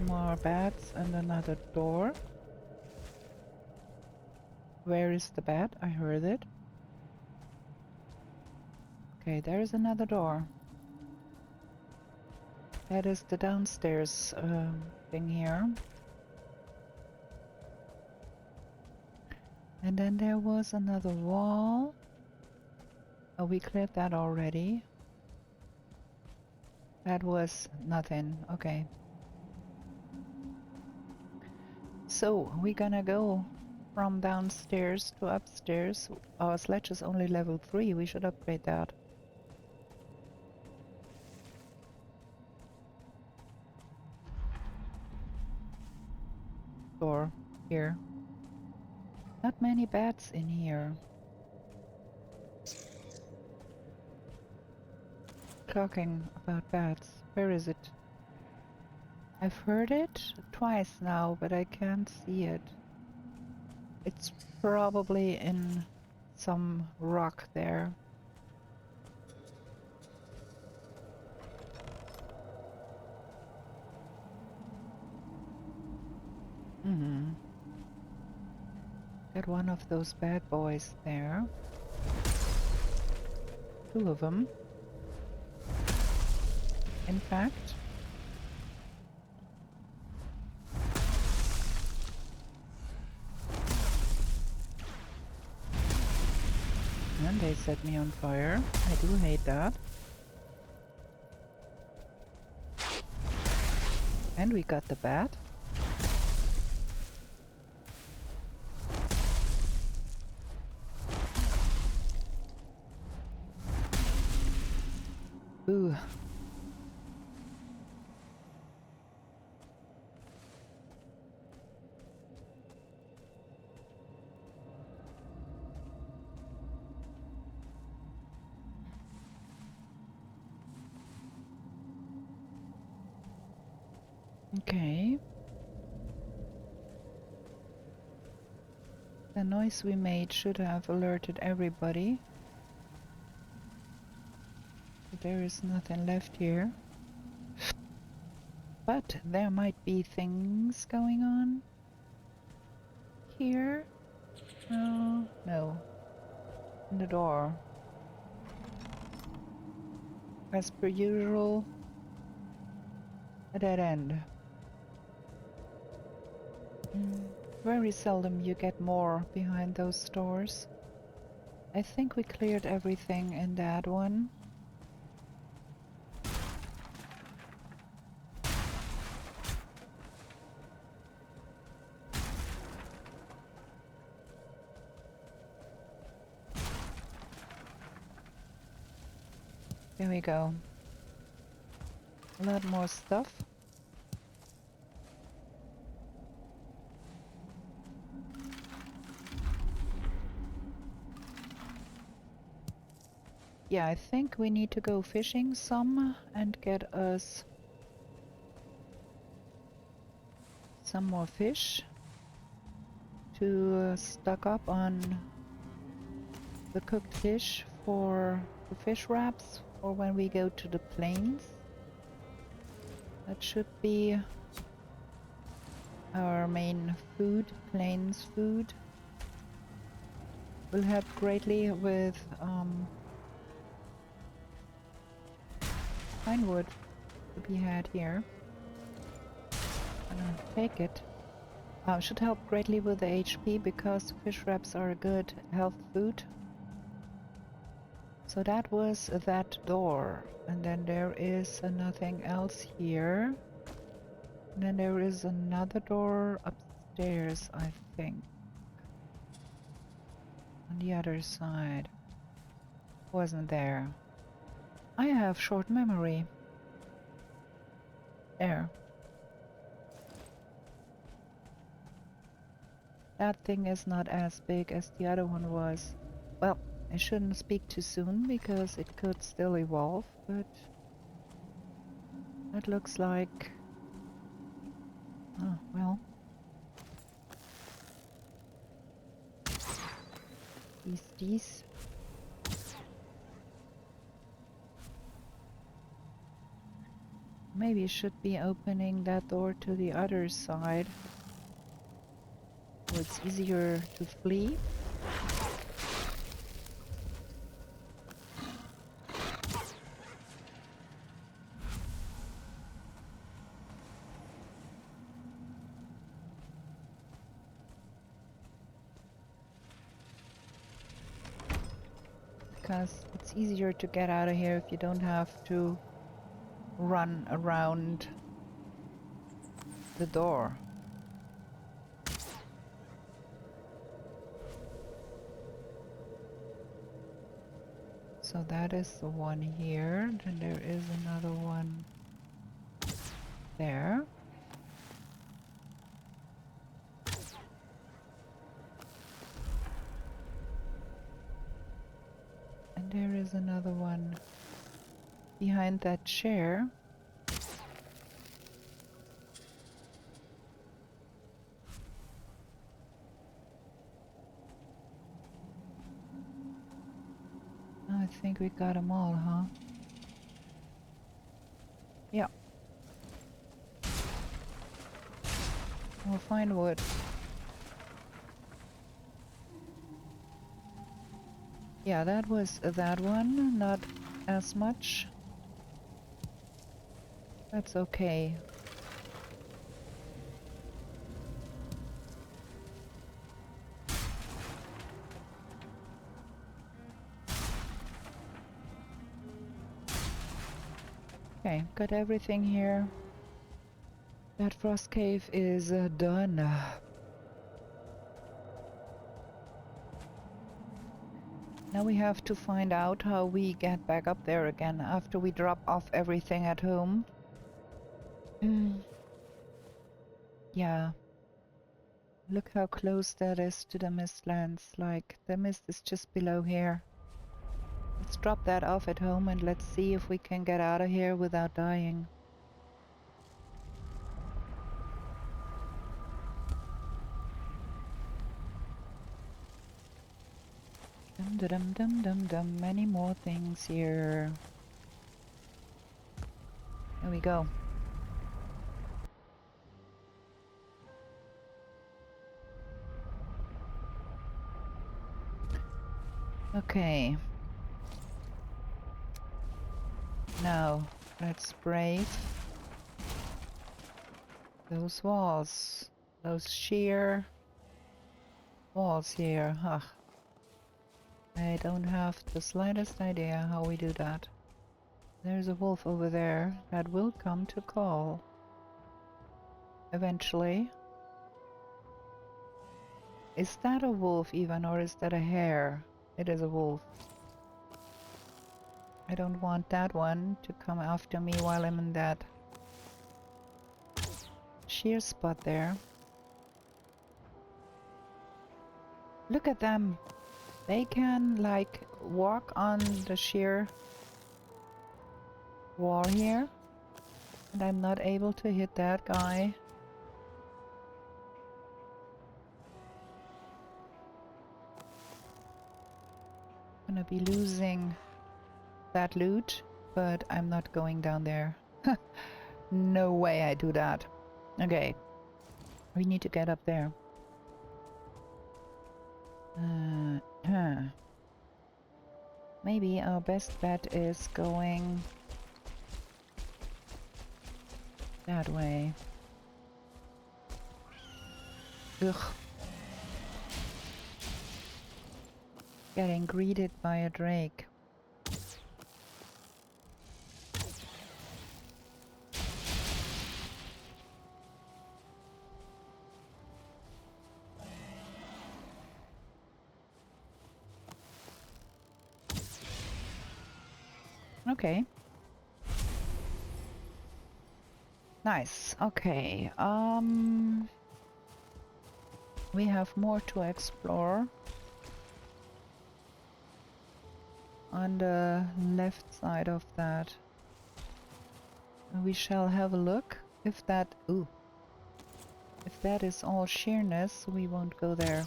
More bats and another door. Where is the bat? I heard it. Okay, there is another door. That is the downstairs thing here. And then there was another wall. Oh, we cleared that already. That was nothing. Okay. So, we're gonna go from downstairs to upstairs. Our sledge is only level 3. We should upgrade that. door here. Not many bats in here. Talking about bats. Where is it? I've heard it twice now, but I can't see it. It's probably in some rock there. Got one of those bad boys there. Two of them. In fact. And they set me on fire. I do hate that. And we got the bat. Ooh. Okay. The noise we made should have alerted everybody. But there is nothing left here. But there might be things going on here. Oh, no. In the door. As per usual, a dead end. Very seldom you get more behind those doors. I think we cleared everything in that one. There we go. A lot more stuff. Yeah, I think we need to go fishing some and get us some more fish to stock up on the cooked fish for the fish wraps or when we go to the plains. That should be our main food, plains food. Will help greatly with pine wood to be had here. I'm gonna take it. Should help greatly with the HP because fish wraps are a good health food. So that was that door, and then there is nothing else here. And then there is another door upstairs, I think. On the other side. Wasn't there. I have short memory. There. That thing is not as big as the other one was. Well, I shouldn't speak too soon because it could still evolve, but that looks like... Oh, well. These. Maybe should be opening that door to the other side. So it's easier to flee. Because it's easier to get out of here if you don't have to run around the door. So that is the one here, then there is another one there. There's another one behind that chair. I think we got them all, huh? Yeah. We'll find wood. Yeah, that was that one. Not as much. That's okay. Okay, got everything here. That frost cave is done. Now we have to find out how we get back up there again after we drop off everything at home. Yeah. Look how close that is to the mistlands. Like, the mist is just below here. Let's drop that off at home and let's see if we can get out of here without dying. Dum dum dum dum dum. Many more things here. There we go. Okay. Now, let's brave those walls. Those sheer walls here. Ugh. I don't have the slightest idea how we do that. There's a wolf over there that will come to call. Eventually. Is that a wolf even, or is that a hare? It is a wolf. I don't want that one to come after me while I'm in that sheer spot there. Look at them! They can, like, walk on the sheer wall here. And I'm not able to hit that guy. Gonna be losing that loot, but I'm not going down there. No way I do that. Okay. We need to get up there. Maybe our best bet is going that way. Ugh. Getting greeted by a drake. Okay. Nice. Okay. We have more to explore. On the left side of that. We shall have a look. If that... Ooh. If that is all sheerness, we won't go there.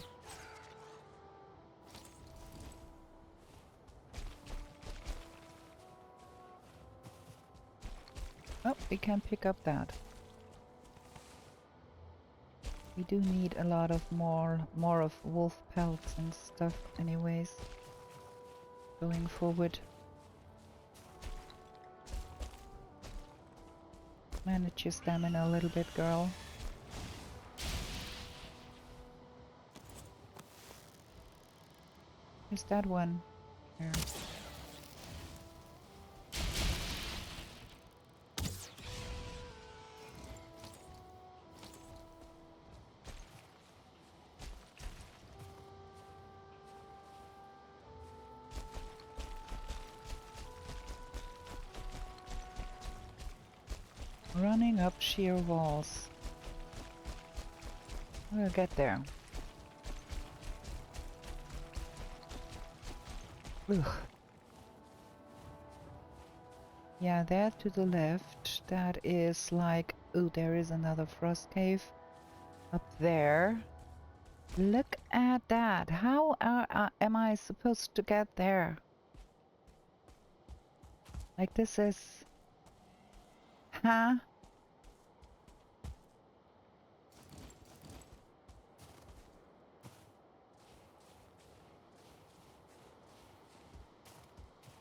Oh, we can pick up that. We do need a lot of more of wolf pelts and stuff anyways. Going forward. Manage your stamina a little bit, girl. Here's that one. Here. Running up sheer walls. We'll get there. Ugh. Yeah, there to the left, that is like... Oh, there is another frost cave up there. Look at that. How am I supposed to get there? Like this is... Huh?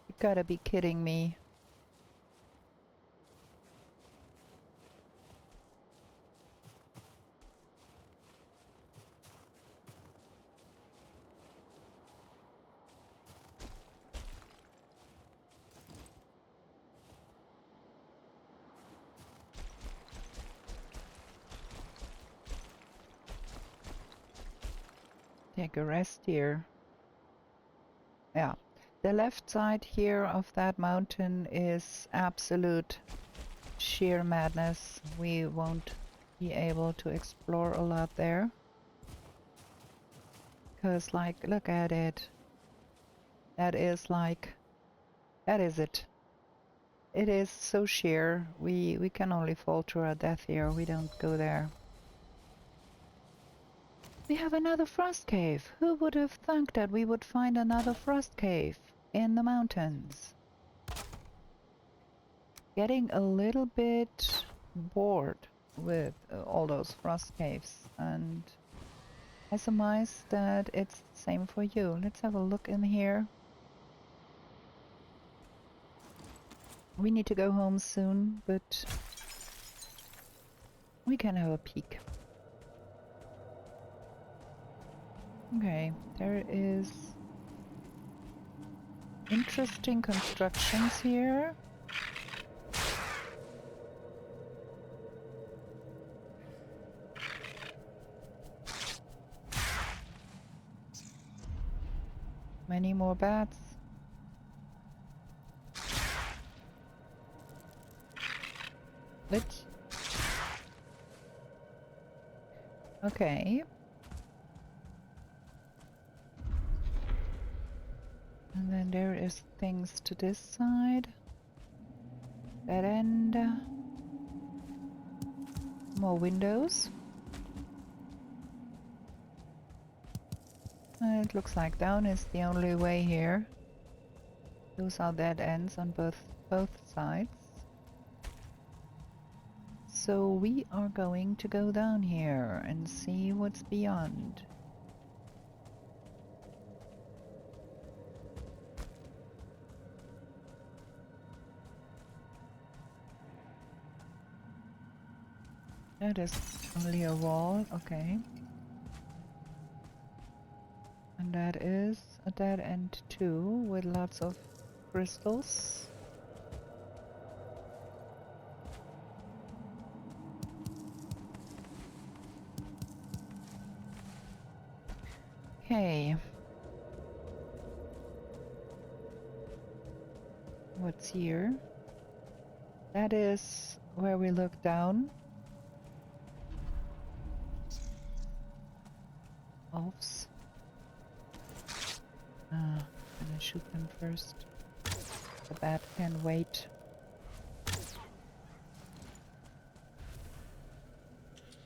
You gotta be kidding me. Take a rest here. Yeah. The left side here of that mountain is absolute sheer madness. We won't be able to explore a lot there. Because, like, look at it. That is like... That is it. It is so sheer. We can only fall to our death here. We don't go there. We have another frost cave. Who would have thunk that we would find another frost cave in the mountains? Getting a little bit bored with all those frost caves, and I surmise that it's the same for you. Let's have a look in here. We need to go home soon, but we can have a peek. Okay, there is interesting constructions here. Many more bats. Let's... Okay. And then there is things to this side. That end. More windows. It looks like down is the only way here. Those are dead ends on both sides. So we are going to go down here and see what's beyond. That is only a wall, okay. And that is a dead end too, with lots of crystals. Okay. What's here? That is where we look down. Ulvs. Gonna shoot them first. The bat can wait.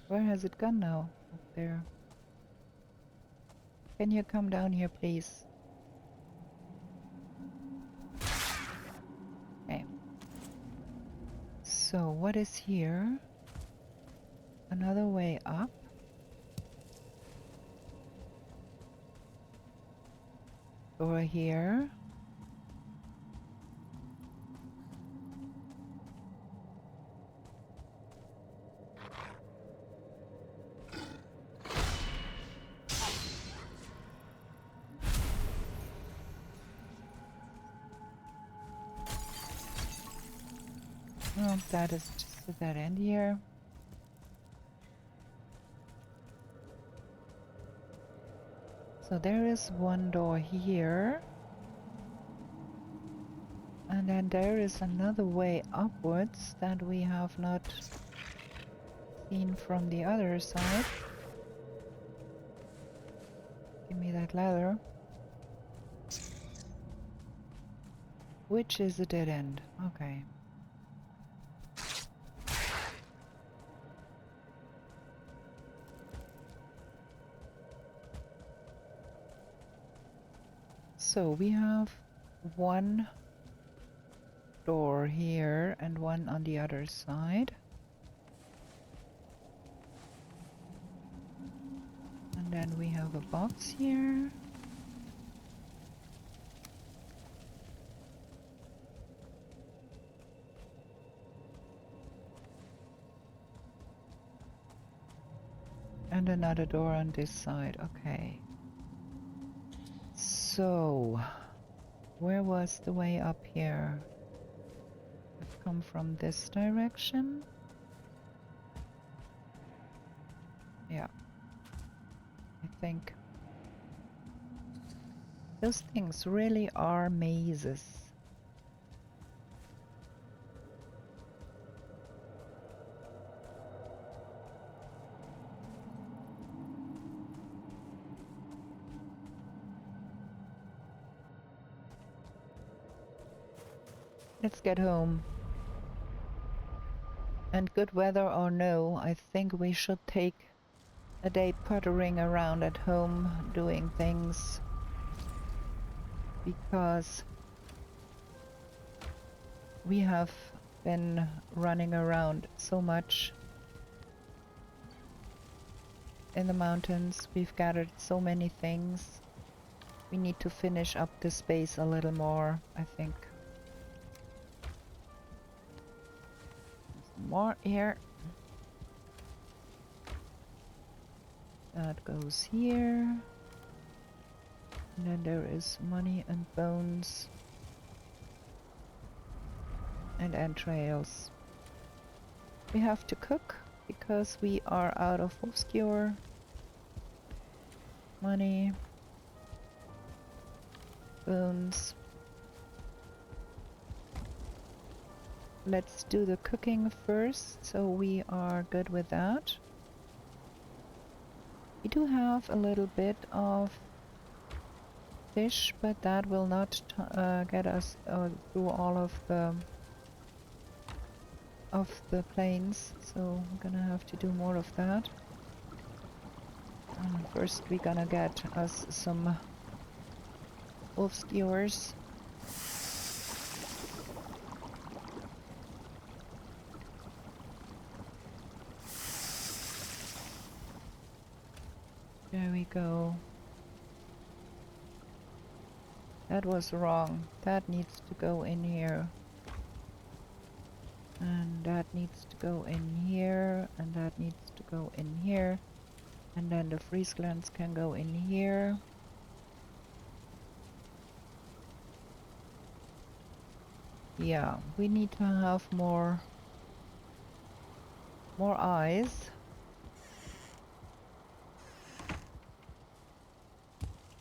Where has it gone now? Up there. Can you come down here, please? Okay. So, what is here? Another way up. Over here. Oh, that is just at that end here. So there is one door here. And then there is another way upwards that we have not seen from the other side. Give me that ladder. Which is a dead end. Okay. So we have one door here and one on the other side. And then we have a box here. And another door on this side. Okay. So, where was the way up here? I've come from this direction. Yeah. I think those things really are mazes. Let's get home. And good weather or no, I think we should take a day puttering around at home doing things, because we have been running around so much in the mountains. We've gathered so many things. We need to finish up the space a little more, I think. Some more here. That goes here. And then there is money and bones and entrails. We have to cook because we are out of wolf skewer. Money. Bones. Let's do the cooking first, so we are good with that. We do have a little bit of fish, but that will not get us through all of the plains, so we're gonna have to do more of that. First we're gonna get us some wolf skewers. There we go. That was wrong. That needs to go in here. And that needs to go in here. And that needs to go in here. And then the freeze glands can go in here. Yeah, we need to have more eyes.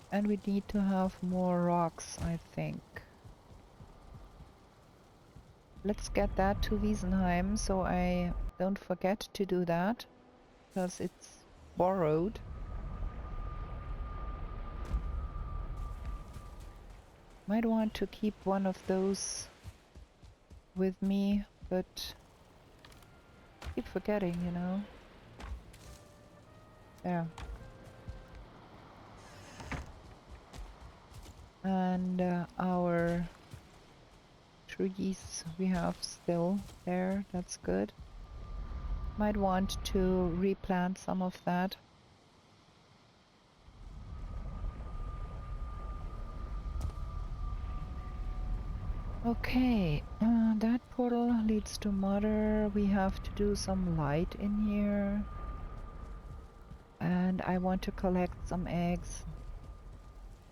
And we need to have more rocks, I think. Let's get that to Wiesenheim, so I don't forget to do that, because it's borrowed. Might want to keep one of those with me, but keep forgetting, you know. There. And our trees we have still there, that's good. Might want to replant some of that. Okay, that portal leads to Mother. We have to do some light in here. And I want to collect some eggs.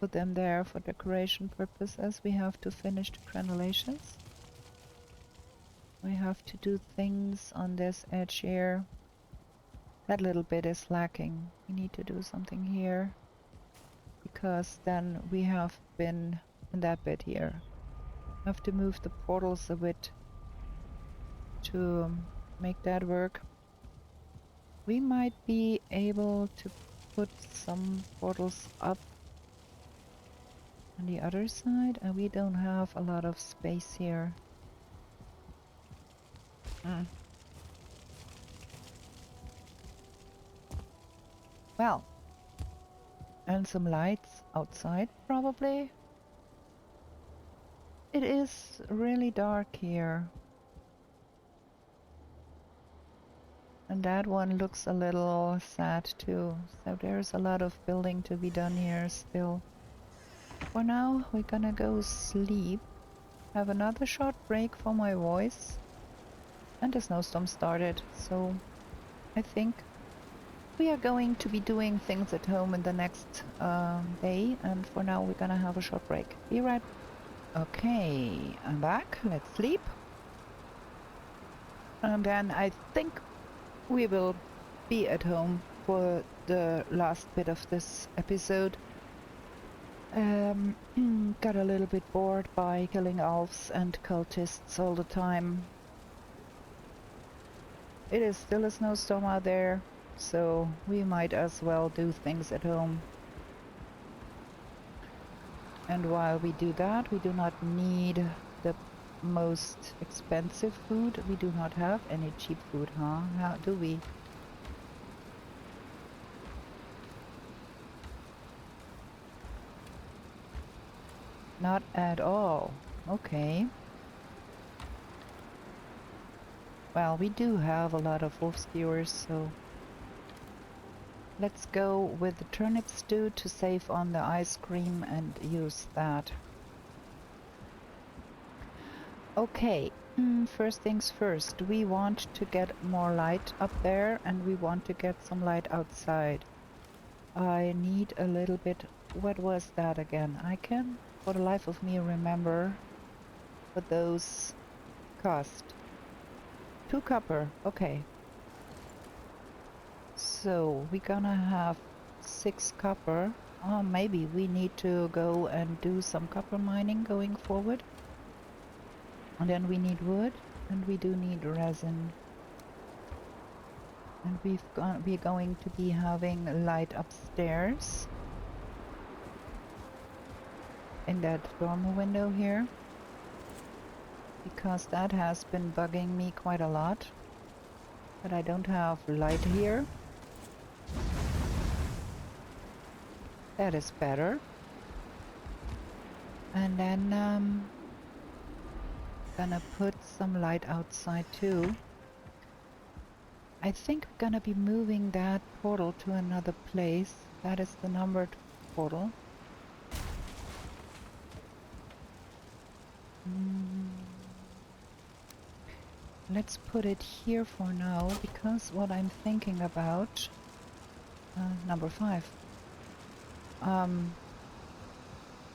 Put them there for decoration purposes. We have to finish the granulations. We have to do things on this edge here. That little bit is lacking. We need to do something here, because then we have been in that bit here. Have to move the portals a bit to make that work. We might be able to put some portals up on the other side, and we don't have a lot of space here. Well, and some lights outside probably. It is really dark here. And that one looks a little sad too. So there's a lot of building to be done here still. For now, we're gonna go sleep. Have another short break for my voice. And the snowstorm started, so I think we are going to be doing things at home in the next day. And for now, we're gonna have a short break. Be right. Okay, I'm back. Let's sleep. And then I think we will be at home for the last bit of this episode. Got a little bit bored by killing elves and cultists all the time. It is still a snowstorm out there, so we might as well do things at home. And while we do that, we do not need the most expensive food. We do not have any cheap food, huh? How do we? Not at all. Okay. Well, we do have a lot of wolf skewers, so let's go with the turnip stew to save on the ice cream and use that. Okay, first things first. We want to get more light up there and we want to get some light outside. I need a little bit... What was that again? I can, for the life of me, remember what those cost. 2 copper, okay. So we're gonna have 6 copper. Oh, maybe we need to go and do some copper mining going forward. And then we need wood, and we do need resin. And we're going to be having light upstairs. In that dormer window here. Because that has been bugging me quite a lot. But I don't have light here. That is better. And then gonna put some light outside too. I think we're gonna be moving that portal to another place. That is the numbered portal. Let's put it here for now, because what I'm thinking about... number 5.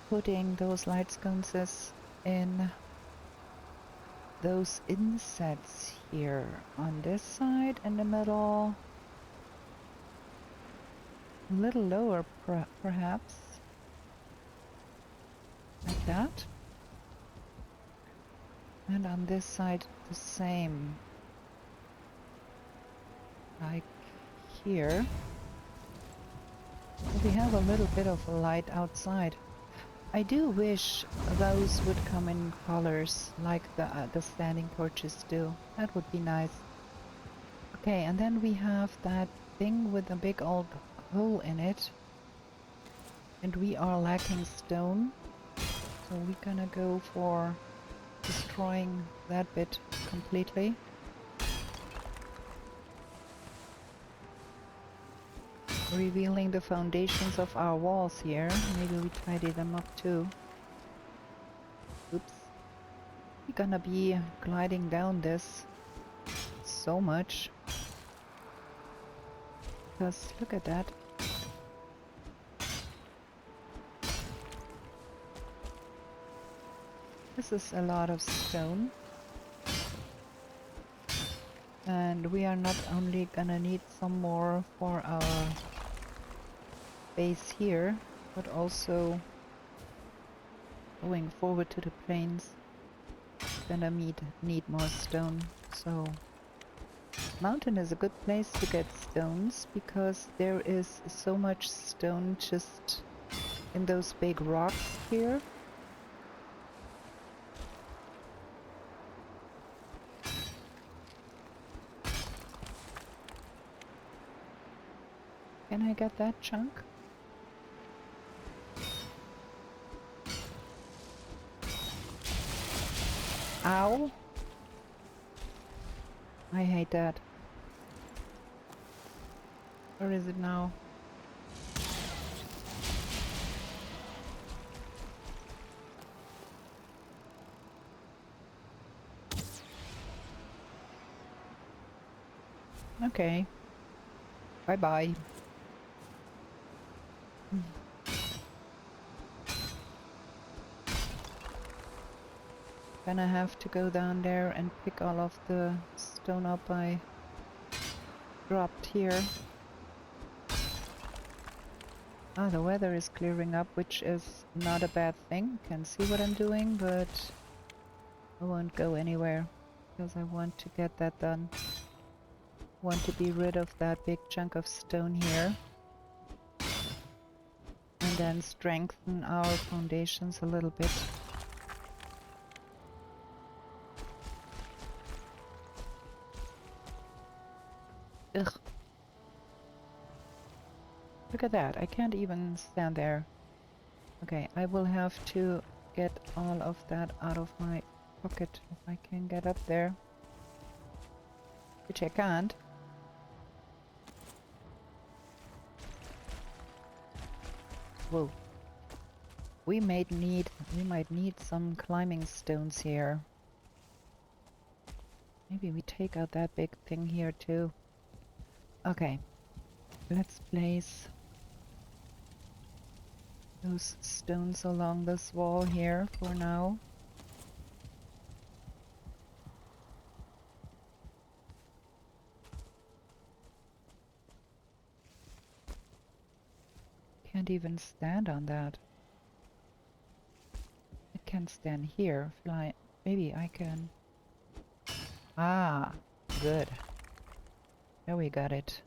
Putting those light sconces in those insets here on this side in the middle, a little lower perhaps, like that, and on this side the same, like here. We have a little bit of light outside. I do wish those would come in colors like the standing torches do. That would be nice. Okay, and then we have that thing with a big old hole in it. And we are lacking stone. So we're gonna go for destroying that bit completely. Revealing the foundations of our walls here. Maybe we tidy them up too. Oops. We're gonna be gliding down this so much. Because look at that. This is a lot of stone. And we are not only gonna need some more for our base here, but also going forward to the plains, gonna need more stone. So mountain is a good place to get stones because there is so much stone just in those big rocks here. Can I get that chunk? Ow! I hate that. Where is it now? Okay. Bye-bye. Gonna have to go down there and pick all of the stone up I dropped here. Ah, the weather is clearing up, which is not a bad thing. Can see what I'm doing, but I won't go anywhere because I want to get that done. Want to be rid of that big chunk of stone here. And then strengthen our foundations a little bit. Ugh. Look at that, I can't even stand there. Okay, I will have to get all of that out of my pocket if I can get up there. Which I can't. Whoa. We might need some climbing stones here. Maybe we take out that big thing here too. Okay. Let's place those stones along this wall here for now. Can't even stand on that. I can stand here. Fly. Maybe I can. Ah, good. There we got it.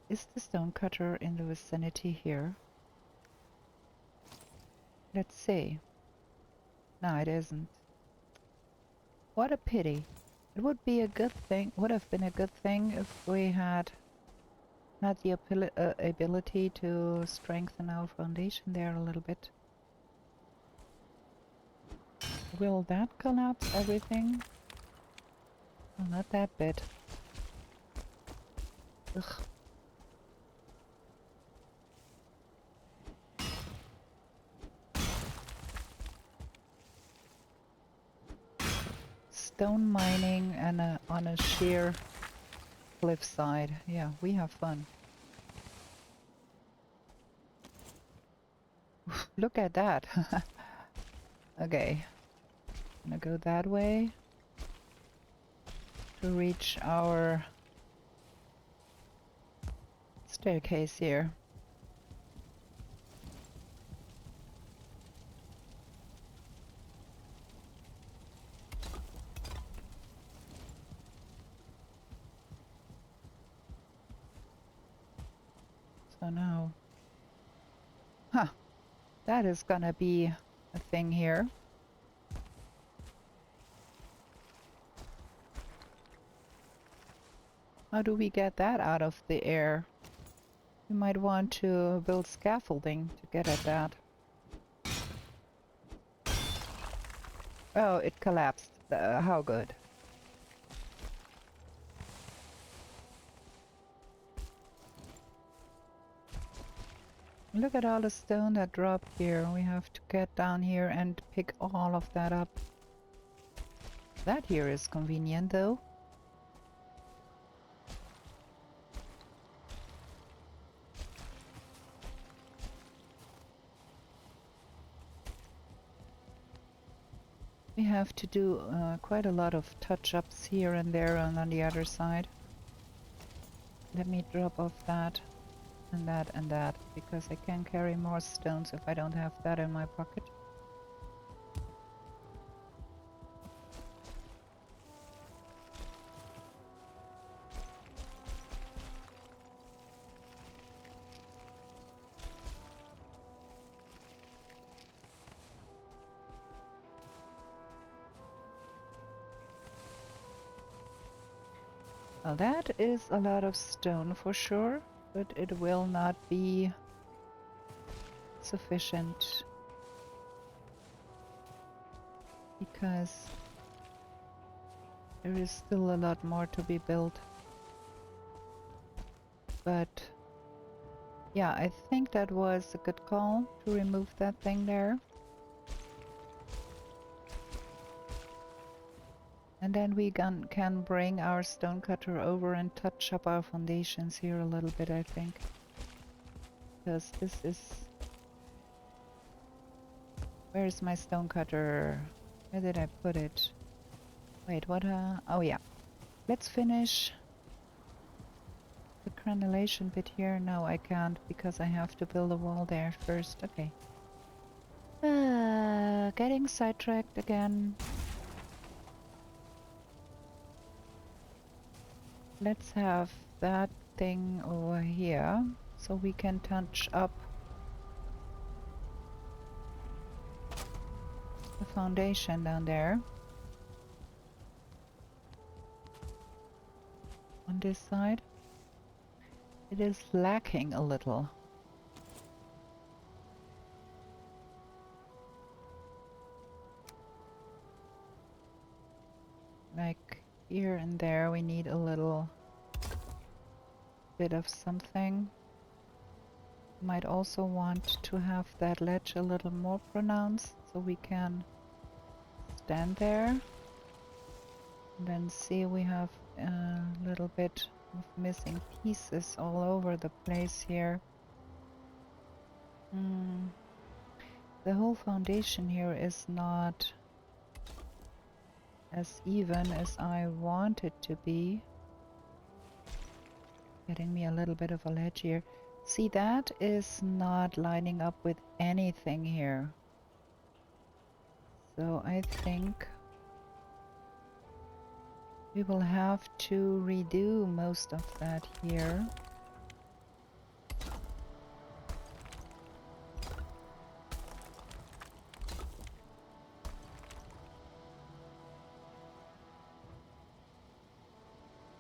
Is the stone cutter in the vicinity here? Let's see. No, it isn't. What a pity. It would be a good thing, would have been a good thing if we had the ability to strengthen our foundation there a little bit. Will that collapse everything? Well, not that bit. Ugh. Stone mining and on a sheer cliffside. Yeah, we have fun. Look at that. Okay. Gonna go that way to reach our staircase here. So now... Huh. That is gonna be a thing here. How do we get that out of the air? We might want to build scaffolding to get at that. Oh, it collapsed. How good. Look at all the stone that dropped here. We have to get down here and pick all of that up. That here is convenient though. We have to do quite a lot of touch-ups here and there and on the other side. Let me drop off that and that, because I can carry more stones if I don't have that in my pocket. Well, that is a lot of stone for sure, but it will not be sufficient. because there is still a lot more to be built. But yeah, I think that was a good call to remove that thing there. And then we can bring our stonecutter over and touch up our foundations here a little bit, I think. Because this is... Where's my stonecutter? Where did I put it? Wait, what? Oh yeah. Let's finish the granulation bit here. No, I can't because I have to build a wall there first. Okay. Getting sidetracked again. Let's have that thing over here so we can touch up the foundation down there. On this side. It is lacking a little. Like here and there we need a little bit of something. Might also want to have that ledge a little more pronounced so we can stand there. And then see we have a little bit of missing pieces all over the place here. The whole foundation here is not as even as I want it to be. Getting me a little bit of a ledge here. See, that is not lining up with anything here. So I think we will have to redo most of that here.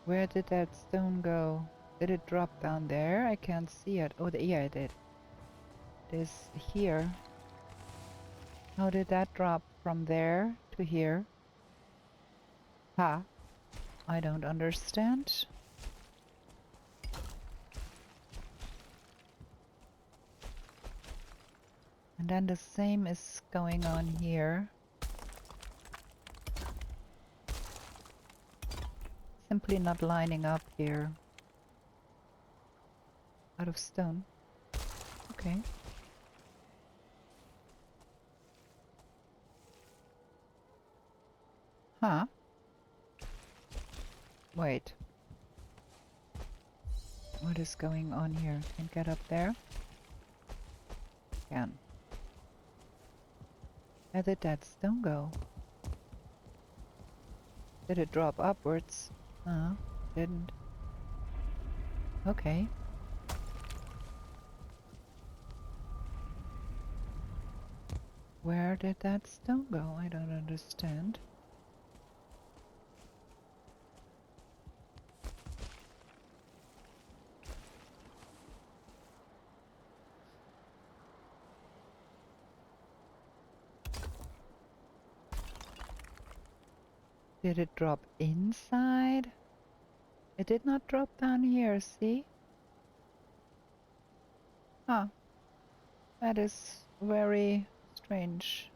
Where did that stone go? Did it drop down there? I can't see it. Oh, yeah, it did. It is here. How did that drop from there to here? Ha! I don't understand. And then the same is going on here. Simply not lining up here. Out of stone. Okay. Huh? Wait. What is going on here? Can get up there? Can. Where did that stone go? Did it drop upwards? No, didn't. Okay. Where did that stone go? I don't understand. Did it drop inside? It did not drop down here, see? Huh. That is very strange.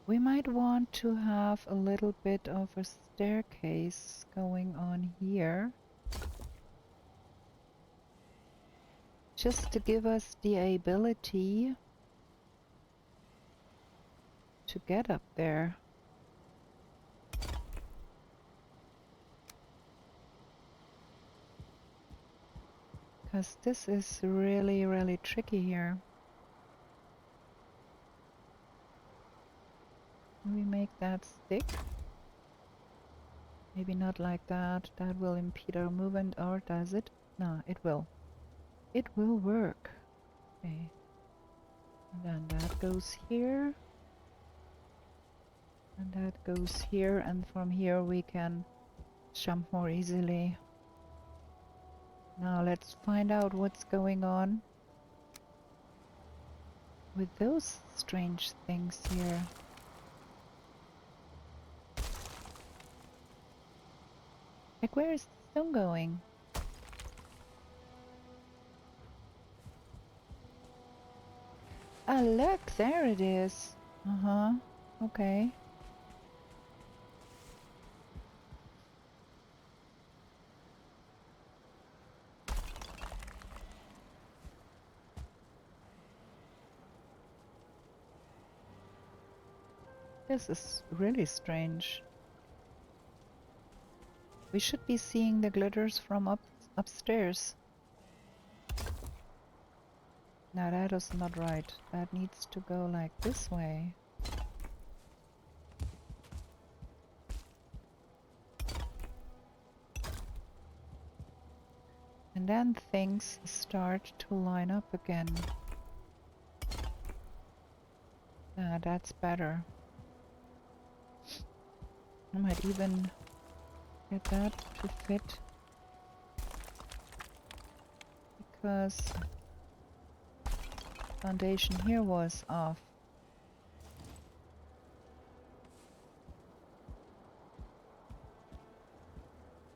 We might want to have a little bit of a staircase going on here. Just to give us the ability to get up there. Because this is really, really tricky here. Can we make that stick? Maybe not like that. That will impede our movement, or does it? No, it will. It will work. Okay. And then that goes here. And that goes here, and from here we can jump more easily. Now let's find out what's going on with those strange things here. Like, where is the stone going? Ah, look, there it is. Uh-huh. Okay. This is really strange. We should be seeing the glitters from upstairs. No, that is not right. That needs to go like this way. And then things start to line up again. Ah, that's better. I might even get that to fit. Because foundation here was off.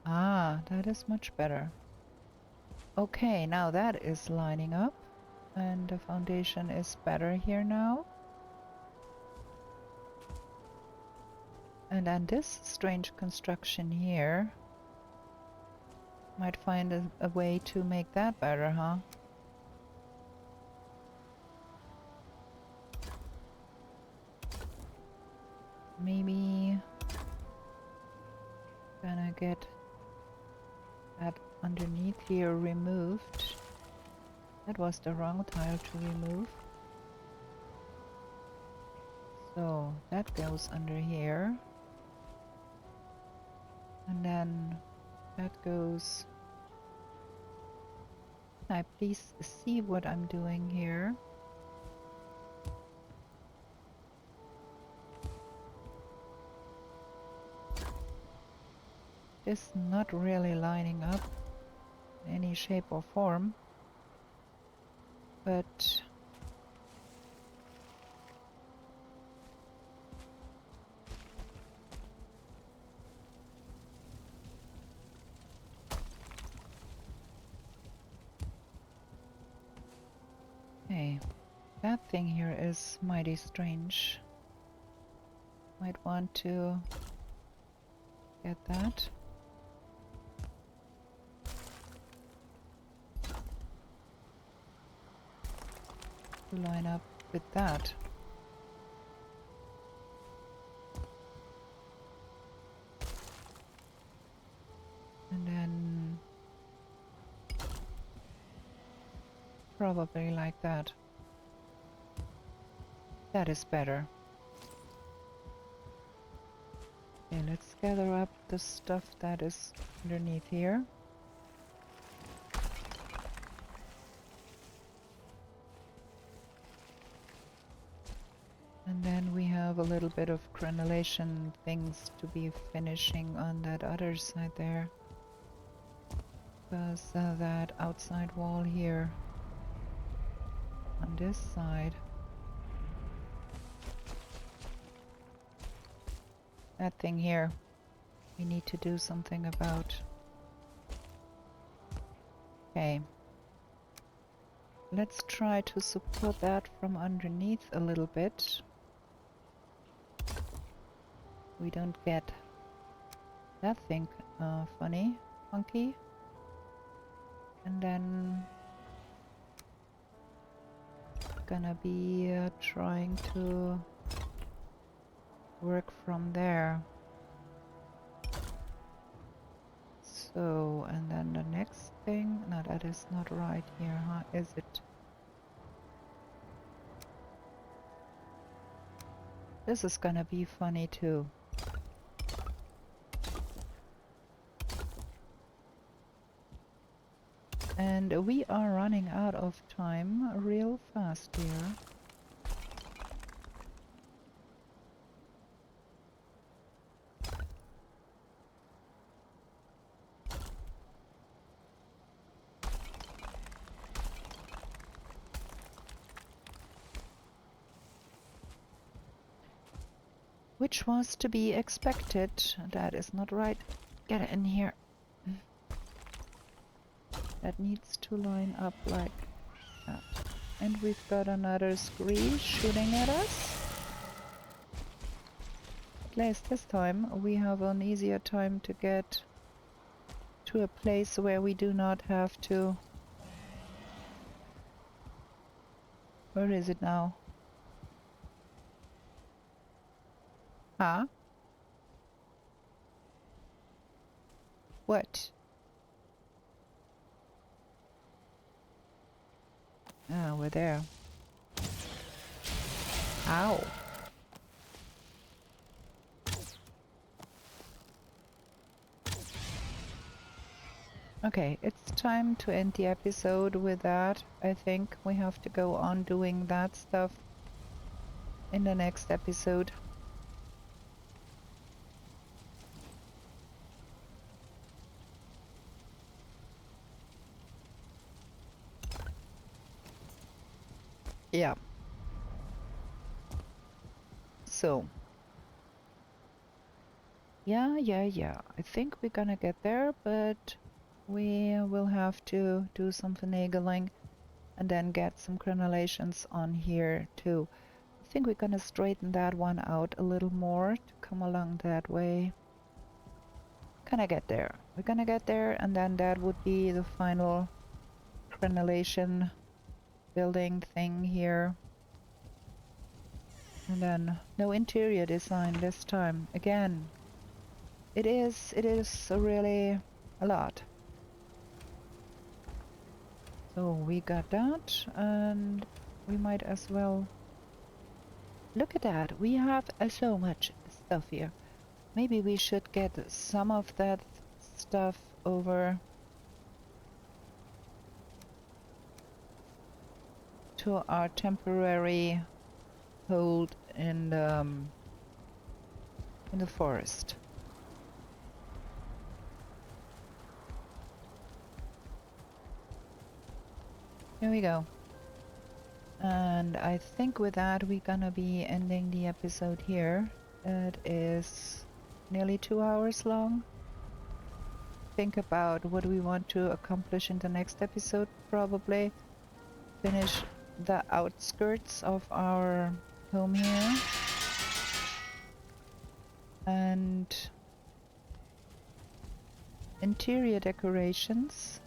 Ah, that is much better. Okay, now that is lining up. And the foundation is better here now. And then this strange construction here. Might find a way to make that better, huh? Maybe gonna get that underneath here removed. That was the wrong tile to remove. So that goes under here. And then that goes... Can I please see what I'm doing here? This not really lining up in any shape or form. But... Hey, that thing here is mighty strange. Might want to get that. To line up with that. And then probably like that. That is better. Okay, let's gather up the stuff that is underneath here. And then we have a little bit of granulation things to be finishing on that other side there. Because that outside wall here on this side, that thing here, we need to do something about. Okay. Let's try to support that from underneath a little bit. We don't get that thing funky. And then gonna be trying to work from there. So, and then the next thing, no, that is not right here, huh? Is it? This is gonna be funny too. And we are running out of time real fast here. which was to be expected. That is not right. Get in here. That needs to line up like that. And we've got another scree shooting at us. At least this time we have an easier time to get to a place where we do not have to... Where is it now? Huh? What? Ah, we're there. Ow. Okay, it's time to end the episode with that. I think we have to go on doing that stuff in the next episode. Yeah. So. Yeah. I think we're gonna get there, but we will have to do some finagling and then get some crenellations on here too. I think we're gonna straighten that one out a little more to come along that way. Gonna get there. We're gonna get there, and then that would be the final crenellation building thing here. And then no interior design this time. Again, it is really a lot. So we got that, and we might as well... Look at that, we have so much stuff here. Maybe we should get some of that stuff over to our temporary hold in the forest. Here we go. And I think with that we're gonna be ending the episode here. It is nearly 2 hours long. Think about what we want to accomplish in the next episode. Probably finish the outskirts of our home here. And interior decorations.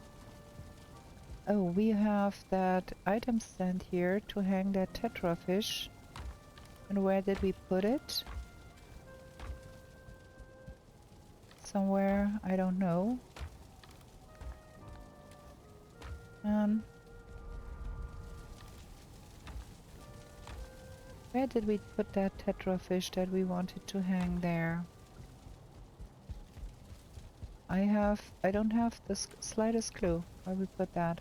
Oh, we have that item stand here to hang that tetrafish. And where did we put it? Somewhere, I don't know. Where did we put that tetrafish that we wanted to hang there? I don't have the slightest clue where we put that.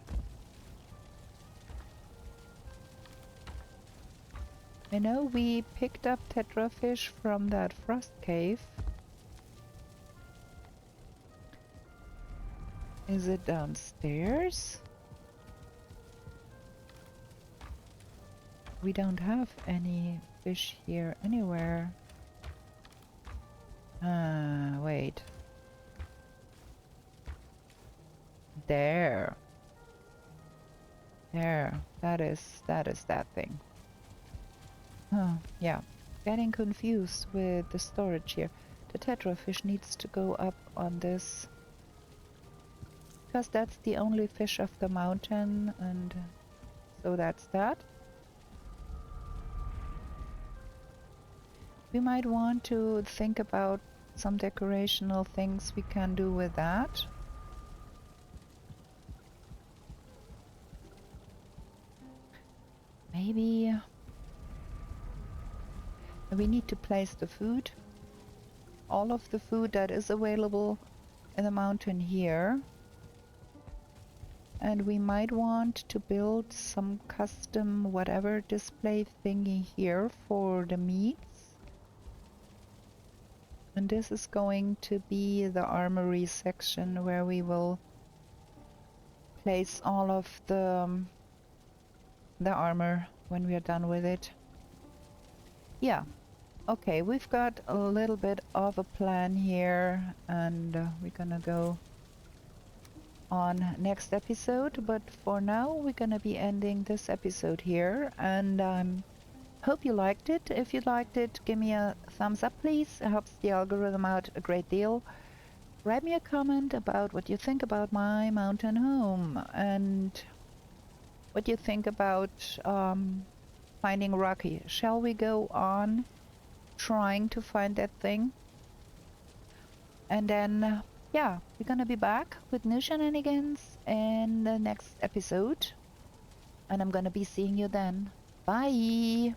I know we picked up tetrafish from that frost cave. Is it downstairs? We don't have any fish here anywhere. Wait. There. That is that thing. Oh, yeah. Getting confused with the storage here. The tetrafish needs to go up on this. Because that's the only fish of the mountain, and so that's that. We might want to think about some decorational things we can do with that. Maybe we need to place the food. All of the food that is available in the mountain here. And we might want to build some custom whatever display thingy here for the meats. And this is going to be the armory section where we will place all of the armor when we are done with it. Yeah, Okay, we've got a little bit of a plan here, and we're gonna go on next episode. But for now, we're gonna be ending this episode here, and hope you liked it. If you liked it, give me a thumbs up, please. It helps the algorithm out a great deal. Write me a comment about what you think about my mountain home and what you think about finding Rocky. Shall we go on trying to find that thing? And then, yeah, we're gonna be back with new shenanigans in the next episode. And I'm gonna be seeing you then. Bye!